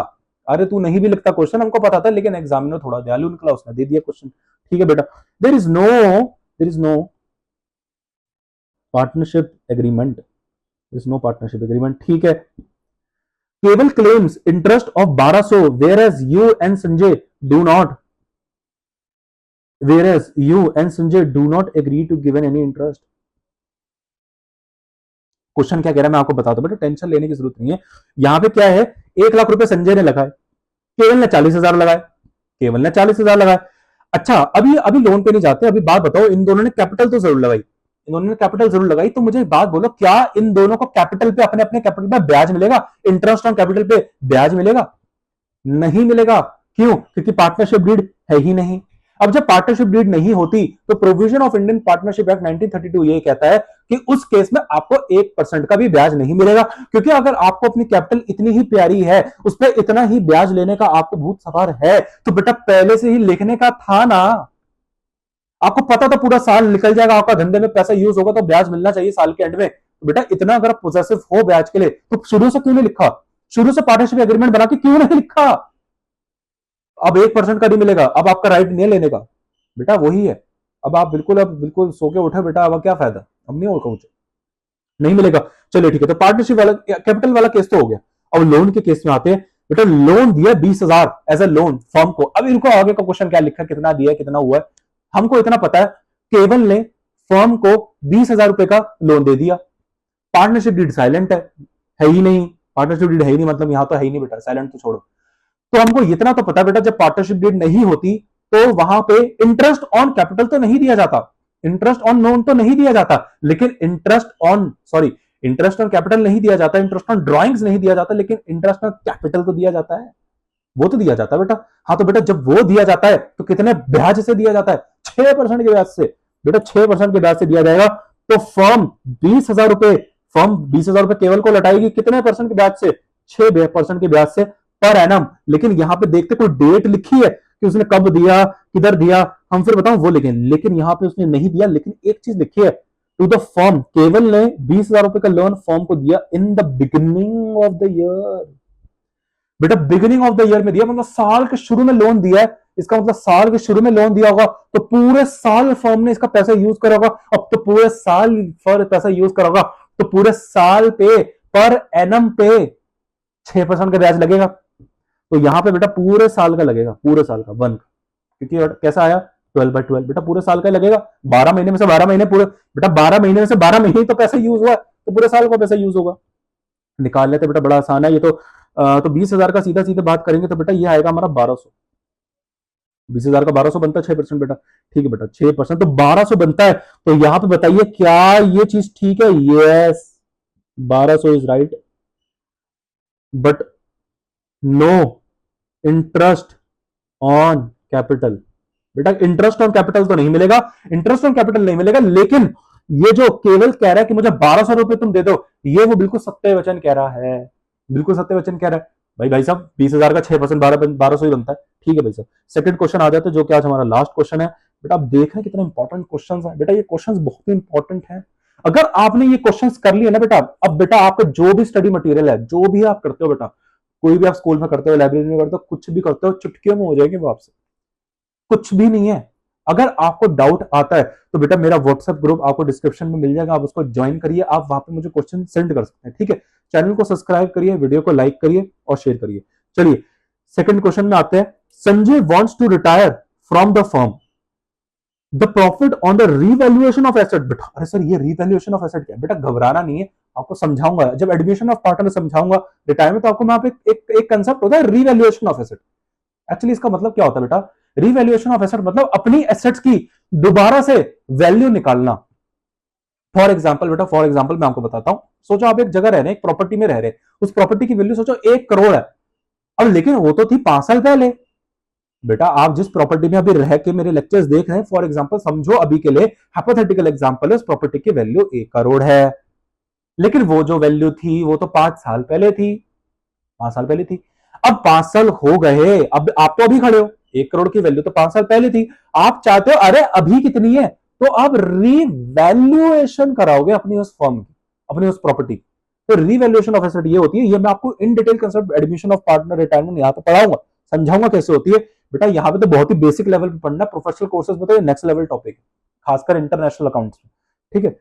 अरे तू नहीं भी लिखता क्वेश्चन हमको पता था, लेकिन एग्जामिनर थोड़ा दयालु निकला, उसने दे दिया क्वेश्चन, ठीक है बेटा। There is no partnership agreement, there is no partnership agreement, ठीक है। Kewal claims interest of 1200 whereas you and Sanjay do not whereas you and Sanjay do not agree to given any interest. Question क्या कह रहा है मैं आपको बताता हूं, बेटा टेंशन लेने की जरूरत नहीं है। यहां पे क्या है, 1 लाख रुपए संजय ने लगाए, केवल ने 40,000 लगाए, केवल ने 40,000 लगाए। अच्छा अभी अभी लोन पे नहीं जाते, अभी बात बताओ, इन दोनों ने कैपिटल तो जरूर लगाई, इन दोनों ने कैपिटल जरूर लगाई, तो मुझे एक बात बोलो, क्या इन दोनों को कैपिटल पे अपने अपने कैपिटल पे ब्याज मिलेगा, इंटरेस्ट ऑन कैपिटल पे ब्याज मिलेगा? नहीं मिलेगा। क्यों? क्योंकि पार्टनरशिप डीड है ही नहीं। अब जब पार्टनरशिप डीड नहीं होती तो provision of Indian partnership act 1932 ये कहता है कि उस केस में आपको 1% का भी ब्याज नहीं मिलेगा, क्योंकि अगर आपको अपनी कैपिटल इतनी ही प्यारी है, उस पर इतना ही ब्याज लेने का आपको भूत सवार है, तो बेटा पहले से ही लिखने का था ना। आपको पता था पूरा साल निकल जाएगा, आपका धंधे में पैसा यूज होगा तो ब्याज मिलना चाहिए साल के एंड में, तो बेटा इतना अगर पोजेसिव हो ब्याज के लिए तो शुरू से क्यों नहीं लिखा, शुरू से पार्टनरशिप एग्रीमेंट बना के क्यों नहीं लिखा? अब 1% का नहीं मिलेगा, अब आपका राइट नहीं है लेने का, बेटा वही है। अब आप बिल्कुल सो के उठे बेटा, अब क्या फायदा, अब नहीं होगा, कुछ नहीं मिलेगा। चलिए ठीक है, तो पार्टनरशिप वाला कैपिटल वाला केस तो हो गया। अब लोन के केस में आते हैं, बेटा लोन दिया 20,000 एज ए लोन फर्म को। अब इनको आगे का क्वेश्चन क्या लिखा, कितना दिया कितना हुआ है, हमको इतना पता है, केवल ने फर्म को 20,000 रुपए का लोन दे दिया। पार्टनरशिप डीड साइलेंट है ही नहीं, पार्टनरशिप डीड है ही नहीं, मतलब यहां तो है ही नहीं बेटा, साइलेंट तो छोड़ो। तो हमको इतना तो पता बेटा, जब पार्टनरशिप डीड नहीं होती तो वहां पे इंटरेस्ट ऑन कैपिटल तो नहीं दिया जाता, इंटरेस्ट ऑन लोन तो नहीं दिया जाता, लेकिन इंटरेस्ट ऑन कैपिटल नहीं दिया जाता, इंटरेस्ट ऑन ड्रॉइंग्स नहीं दिया जाता, लेकिन इंटरेस्ट ऑन कैपिटल तो दिया जाता है, वो तो दिया जाता है बेटा। हाँ तो बेटा जब वो दिया जाता है तो कितने ब्याज से दिया जाता है, 6% के ब्याज से, बेटा 6% के ब्याज से दिया जाएगा। तो फर्म 20,000 रुपए, फर्म 20,000 रुपए केवल को लौटाएगी कितने परसेंट के ब्याज से, 6% के ब्याज से पर एनम। लेकिन यहां पे देखते कोई डेट लिखी है कि उसने कब दिया, किधर दिया, हम फिर बताऊं वो लिखें, लेकिन यहां पे उसने नहीं दिया, लेकिन एक चीज लिखी है, टू द फर्म, केवल ने 20,000 रुपए का लोन फर्म को दिया in the beginning of the year. बेटा बिगिनिंग ऑफ द ईयर में दिया, मतलब साल के शुरू में लोन दिया है, इसका मतलब साल के शुरू में लोन दिया होगा, तो पूरे साल फर्म ने इसका पैसा यूज करा होगा। अब तो पूरे साल फर्म पैसा यूज करा होगा, तो पूरे साल पे पर एनम पे 6% का ब्याज लगेगा। तो यहां पे बेटा पूरे साल का लगेगा, पूरे साल का वन, क्योंकि कैसा आया 12/12, बेटा पूरे साल का लगेगा, 12 महीने में से 12 महीने पूरे, बेटा 12 महीने में से 12 महीने तो पैसा यूज हुआ, तो पूरे साल का पैसा यूज होगा। निकाल लेते बेटा, बड़ा आसान है ये तो 20,000 का सीधा सीधा बात करेंगे तो बेटा ये आएगा हमारा 1200, 20,000 का 1200 बनता है 6% बेटा, ठीक है बेटा 6%, तो 1200 बनता है। तो यहां पे बताइए क्या ये चीज ठीक है, yes 1200 is right, but no interest on capital. बेटा इंटरेस्ट ऑन कैपिटल तो नहीं मिलेगा, इंटरेस्ट ऑन कैपिटल नहीं मिलेगा, लेकिन ये जो केवल कह रहा है कि मुझे 1200 रुपए तुम दे दो, ये वो बिल्कुल सत्य वचन कह रहा है, बिल्कुल सत्य वचन कह रहा है। भाई साहब 20,000 का 6% 1200 ही बनता है, ठीक है भाई साहब। सेकंड क्वेश्चन आ जाता है, जो कि आज हमारा लास्ट क्वेश्चन है। बेटा आप देख रहे हैं कितना इंपॉर्टेंट क्वेश्चन है, बेटा ये क्वेश्चन बहुत ही इंपॉर्टेंट है। अगर आपने ये क्वेश्चन कर लिए ना बेटा, अब बेटा आपका जो भी स्टडी मटेरियल है, जो भी आप करते हो बेटा, कोई भी आप स्कूल में करते हो, लाइब्रेरी में करते हो, कुछ भी करते हो, चुटकियों में हो जाएंगे वो आपसे, कुछ भी नहीं है। अगर आपको डाउट आता है तो बेटा मेरा व्हाट्सएप ग्रुप आपको डिस्क्रिप्शन में मिल जाएगा, आप उसको ज्वाइन करिए, आप वहां पे मुझे क्वेश्चन सेंड कर सकते हैं, ठीक है। चैनल को सब्सक्राइब करिए, वीडियो को लाइक करिए और शेयर करिए। चलिए सेकंड क्वेश्चन में आते हैं। Sanjay wants to retire from the firm, the profit on the revaluation of asset. बेटा अरे सर ये रीवैल्यूएशन ऑफ एसेट क्या है, बेटा घबराना नहीं है, आपको समझाऊंगा, जब एडमिशन ऑफ पार्टनर समझाऊंगा रिटायरमेंट, तो आपको मैं एक कंसेप्ट होता है रीवैल्यूएशन ऑफ एसेट। एक्चुअली इसका मतलब क्या होता है बेटा, रीवैल्यूएशन ऑफ एसेट मतलब अपनी एसेट्स की दोबारा से वैल्यू निकालना। फॉर एग्जाम्पल बेटा, फॉर एग्जाम्पल मैं आपको बताता हूं, सोचो आप एक जगह रह रहे हैं, एक प्रॉपर्टी में रह रहे हैं, उस प्रॉपर्टी की वैल्यू सोचो 1 करोड़ है, अब लेकिन वो तो थी 5 साल पहले। बेटा आप जिस प्रॉपर्टी में अभी रह के मेरे लेक्चर्स देख रहे हैं, फॉर एग्जाम्पल समझो अभी के लिए हाइपोथेटिकल एग्जाम्पल है, उस प्रॉपर्टी की वैल्यू 1 करोड़ है, लेकिन वो जो वैल्यू थी वो तो 5 साल पहले थी, 5 साल पहले थी। अब 5 साल हो गए, अब आप तो अभी खड़े हो, 1 करोड़ की वैल्यू तो 5 साल पहले थी, आप चाहते हो अरे अभी कितनी है, तो आप रीवैल्यूएशन कराओगे अपनी उस फर्म की, अपनी उस प्रॉपर्टी। तो रीवैल्यूएशन ऑफ एसेट ये होती है, ये मैं आपको in detail concept admission of partner retirement यहां पे पढ़ाऊंगा, समझाऊंगा कैसे होती है। बेटा यहां पे तो बहुत ही बेसिक लेवल पे पढ़ना, प्रोफेशनल कोर्सेज में तो ये नेक्स्ट लेवल टॉपिक है, खासकर इंटरनेशनल अकाउंट्स में, ठीक है।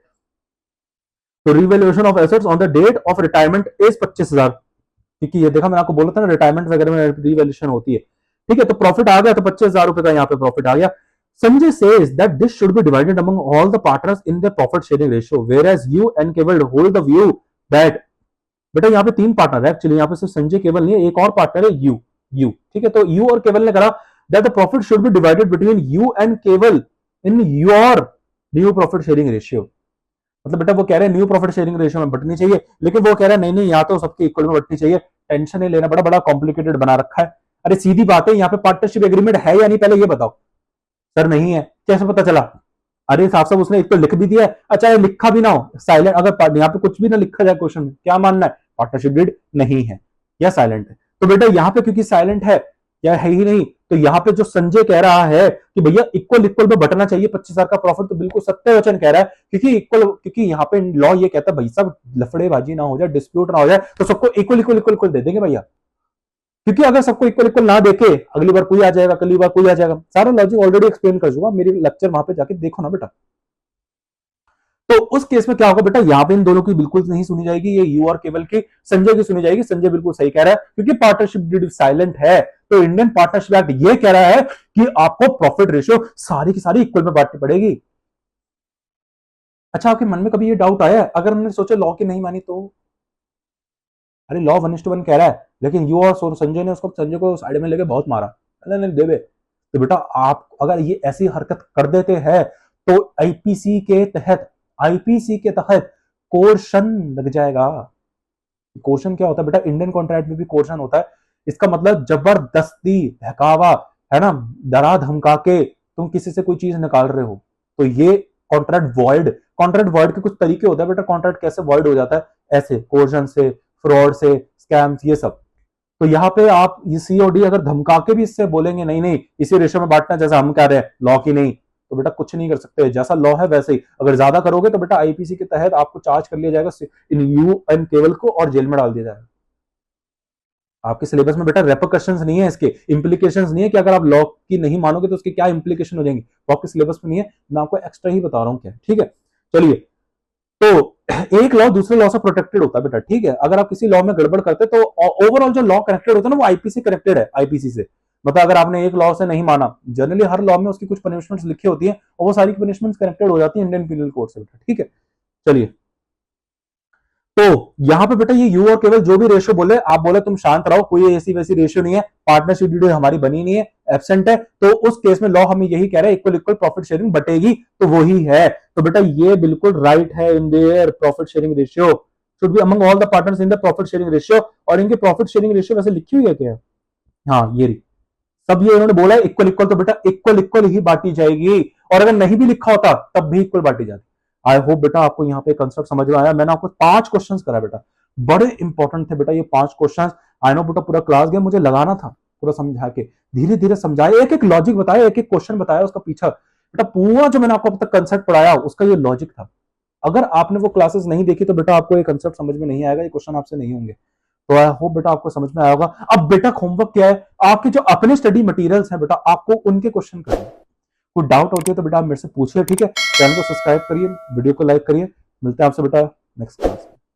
तो revaluation of assets on the date of retirement is 25,000, क्योंकि ये देखा मैंने आपको बोला था ना, रिटायरमेंट वगैरह में रिवैल्यूएशन होती है। ठीक है, तो प्रॉफिट आ गया, तो 25,000 रुपए का यहाँ पे प्रॉफिट आ गया। Sanjay says that this should be divided among all the partners in the profit sharing ratio, whereas you and Kewal hold the view that, बेटा यहाँ पे 3 पार्टनर है एक्चुअली, यहाँ पे सिर्फ संजय केवल नहीं है, एक और पार्टनर है यू। ठीक है, तो यू और केवल ने कहा that the profit should be divided between you and Kewal in your new profit sharing ratio. मतलब बेटा वो कह रहे हैं न्यू प्रॉफिट शेयरिंग रेशियो में बंटनी चाहिए, लेकिन वो कह रहा है नहीं नहीं, यहाँ तो सबके इक्वल में बंटनी चाहिए, टेंशन नहीं लेना, बड़ा बड़ा कॉम्प्लिकेटेड बना रखा है। अरे सीधी बात है, यहाँ पे पार्टनरशिप एग्रीमेंट है या नहीं, पहले ये बताओ। सर नहीं है, कैसे पता चला? अरे साहब साहब उसने एक तो लिख भी दिया है, अच्छा ये लिखा भी ना हो साइलेंट, अगर यहाँ पे कुछ भी ना लिखा जाए क्वेश्चन में, क्या मानना है? पार्टनरशिप डीड नहीं है या साइलेंट है? तो बेटा यहाँ पे क्योंकि साइलेंट है या है ही नहीं, तो यहाँ पे जो संजय कह रहा है कि भैया इक्वल इक्वल में बटना चाहिए 25,000 का प्रॉफिट, तो बिल्कुल सत्य वचन कह रहा है, क्योंकि इक्वल, क्योंकि यहाँ पे लॉ ये कहता है भाई साहब लफड़ेबाजी ना हो जाए, डिस्प्यूट ना हो जाए, तो सबको इक्वल इक्वल इक्वल इक्वल दे देंगे भैया। क्योंकि अगर सबको इक्वल इक्वल ना देखे, अगली बार कोई आ जाएगा, अगली बार कोई आ जाएगा, सारा लॉजिक ऑलरेडी एक्सप्लेन कर चुका, मेरी लेक्चर वहां पे जाके देखो ना बेटा। तो उस केस में क्या होगा बेटा, यहां पे इन दोनों की बिल्कुल नहीं सुनी जाएगी, ये यू और केवल की, संजय की सुनी जाएगी। संजय बिल्कुल सही कह रहा है, क्योंकि पार्टनरशिप डीड साइलेंट है, तो इंडियन पार्टनरशिप एक्ट ये कह रहा है कि आपको प्रॉफिट रेशियो सारी की सारी इक्वल में बांटनी पड़ेगी। अच्छा, आपके मन में कभी ये डाउट आया अगर हमने सोचा लॉ की नहीं मानी तो? अरे लॉ 1:1 कह रहा है, लेकिन यू और संजय ने उसको, संजय को साइड में लेके बहुत मारा, नहीं देवे, तो बेटा आप अगर ये ऐसी हरकत कर देते हैं तो आईपीसी के तहत कोर्शन लग जाएगा। कोर्शन क्या होता है बेटा? इंडियन कॉन्ट्रैक्ट में भी कोर्शन होता है, इसका मतलब जबरदस्ती, बहकावा, है ना, डरा धमका के तुम किसी से कोई चीज निकाल रहे हो, तो ये कॉन्ट्रैक्ट वॉइड के कुछ तरीके होते हैं बेटा, कॉन्ट्रैक्ट कैसे वॉइड हो जाता है, ऐसे कोर्शन से, फ्रॉड से, स्कैम्स, ये सब। तो यहाँ पे आप ये सीओडी अगर धमका के भी इससे बोलेंगे नहीं नहीं इसी रेशो में बांटना, जैसा हम कह रहे हैं लॉ की नहीं, तो बेटा कुछ नहीं कर सकते, जैसा लॉ है वैसे ही। अगर ज्यादा करोगे तो बेटा आईपीसी के तहत आपको चार्ज कर लिया जाएगा इन यू एंड केवल को, और जेल में डाल दिया जाएगा। आपके सिलेबस में बेटा रेपोकशंस नहीं है, इसके इंप्लीकेशंस नहीं है कि अगर आप लॉ की नहीं मानोगे तो उसके क्या इंप्लीकेशन हो जाएंगे, वो आपके सिलेबस में नहीं है, मैं आपको एक्स्ट्रा ही बता रहा हूँ क्या। ठीक है, चलिए, तो एक लॉ दूसरे लॉ से प्रोटेक्टेड होता है बेटा। ठीक है, अगर आप किसी लॉ में गड़बड़ करते तो ओवरऑल जो लॉ कनेक्टेड होता है ना, वो आईपीसी कनेक्टेड है, आईपीसी से। मतलब अगर आपने एक लॉ से नहीं माना, जनरली हर लॉ में उसकी कुछ पनिशमेंट्स लिखी होती है, और वो सारी पनिशमेंट्स कनेक्टेड हो जाती है इंडियन पीनल कोड से बेटा। ठीक है, चलिए, तो यहां पे बेटा ये यू और केवल जो भी रेशियो बोले, आप बोले तुम शांत रहो, कोई ऐसी वैसी रेशियो नहीं है, पार्टनरशिप ड्यूटी हमारी बनी नहीं है, एब्सेंट है, तो उस केस में लॉ हमें यही कह रहा है इक्वल इक्वल प्रॉफिट शेयरिंग बटेगी, तो वही है। तो बेटा ये बिल्कुल राइट है, in their profit sharing ratio should be among all the partners in the profit sharing ratio. और इनके प्रॉफिट शेयरिंग रेशियो वैसे लिखी हुई है क्या? हाँ ये रही, सब ये इन्होंने बोला है इक्वल इक्वल, तो बेटा इक्वल इक्वल ही बांटी जाएगी, और अगर नहीं भी लिखा होता तब भी इक्वल बांटी जाती। आई होप बेटा आपको यहाँ पे कंसेप्ट समझ में आया। मैंने आपको 5 क्वेश्चंस करा बेटा, बड़े इंपॉर्टेंट थे बेटा ये 5 क्वेश्चंस। आई नो बेटा पूरा क्लास गया, मुझे लगाना था पूरा समझा के, धीरे धीरे समझाया, एक एक लॉजिक बताया, एक एक क्वेश्चन बताया, उसका पीछा बेटा पूरा जो मैंने आपको अब तक कंसेप्ट पढ़ाया उसका ये लॉजिक था। अगर आपने वो क्लासेस नहीं देखी तो बेटा आपको ये कंसेप्ट समझ में नहीं आएगा, ये क्वेश्चन आपसे नहीं होंगे। तो आई होप बेटा आपको समझ में आया होगा। अब बेटा होमवर्क क्या है, आपके जो अपने स्टडी मटेरियल्स हैं बेटा, आपको उनके क्वेश्चन करने, कोई डाउट होती है तो बेटा आप मेरे से पूछिए। ठीक है, चैनल को सब्सक्राइब करिए, वीडियो को लाइक करिए, मिलते हैं आपसे बेटा नेक्स्ट क्लास।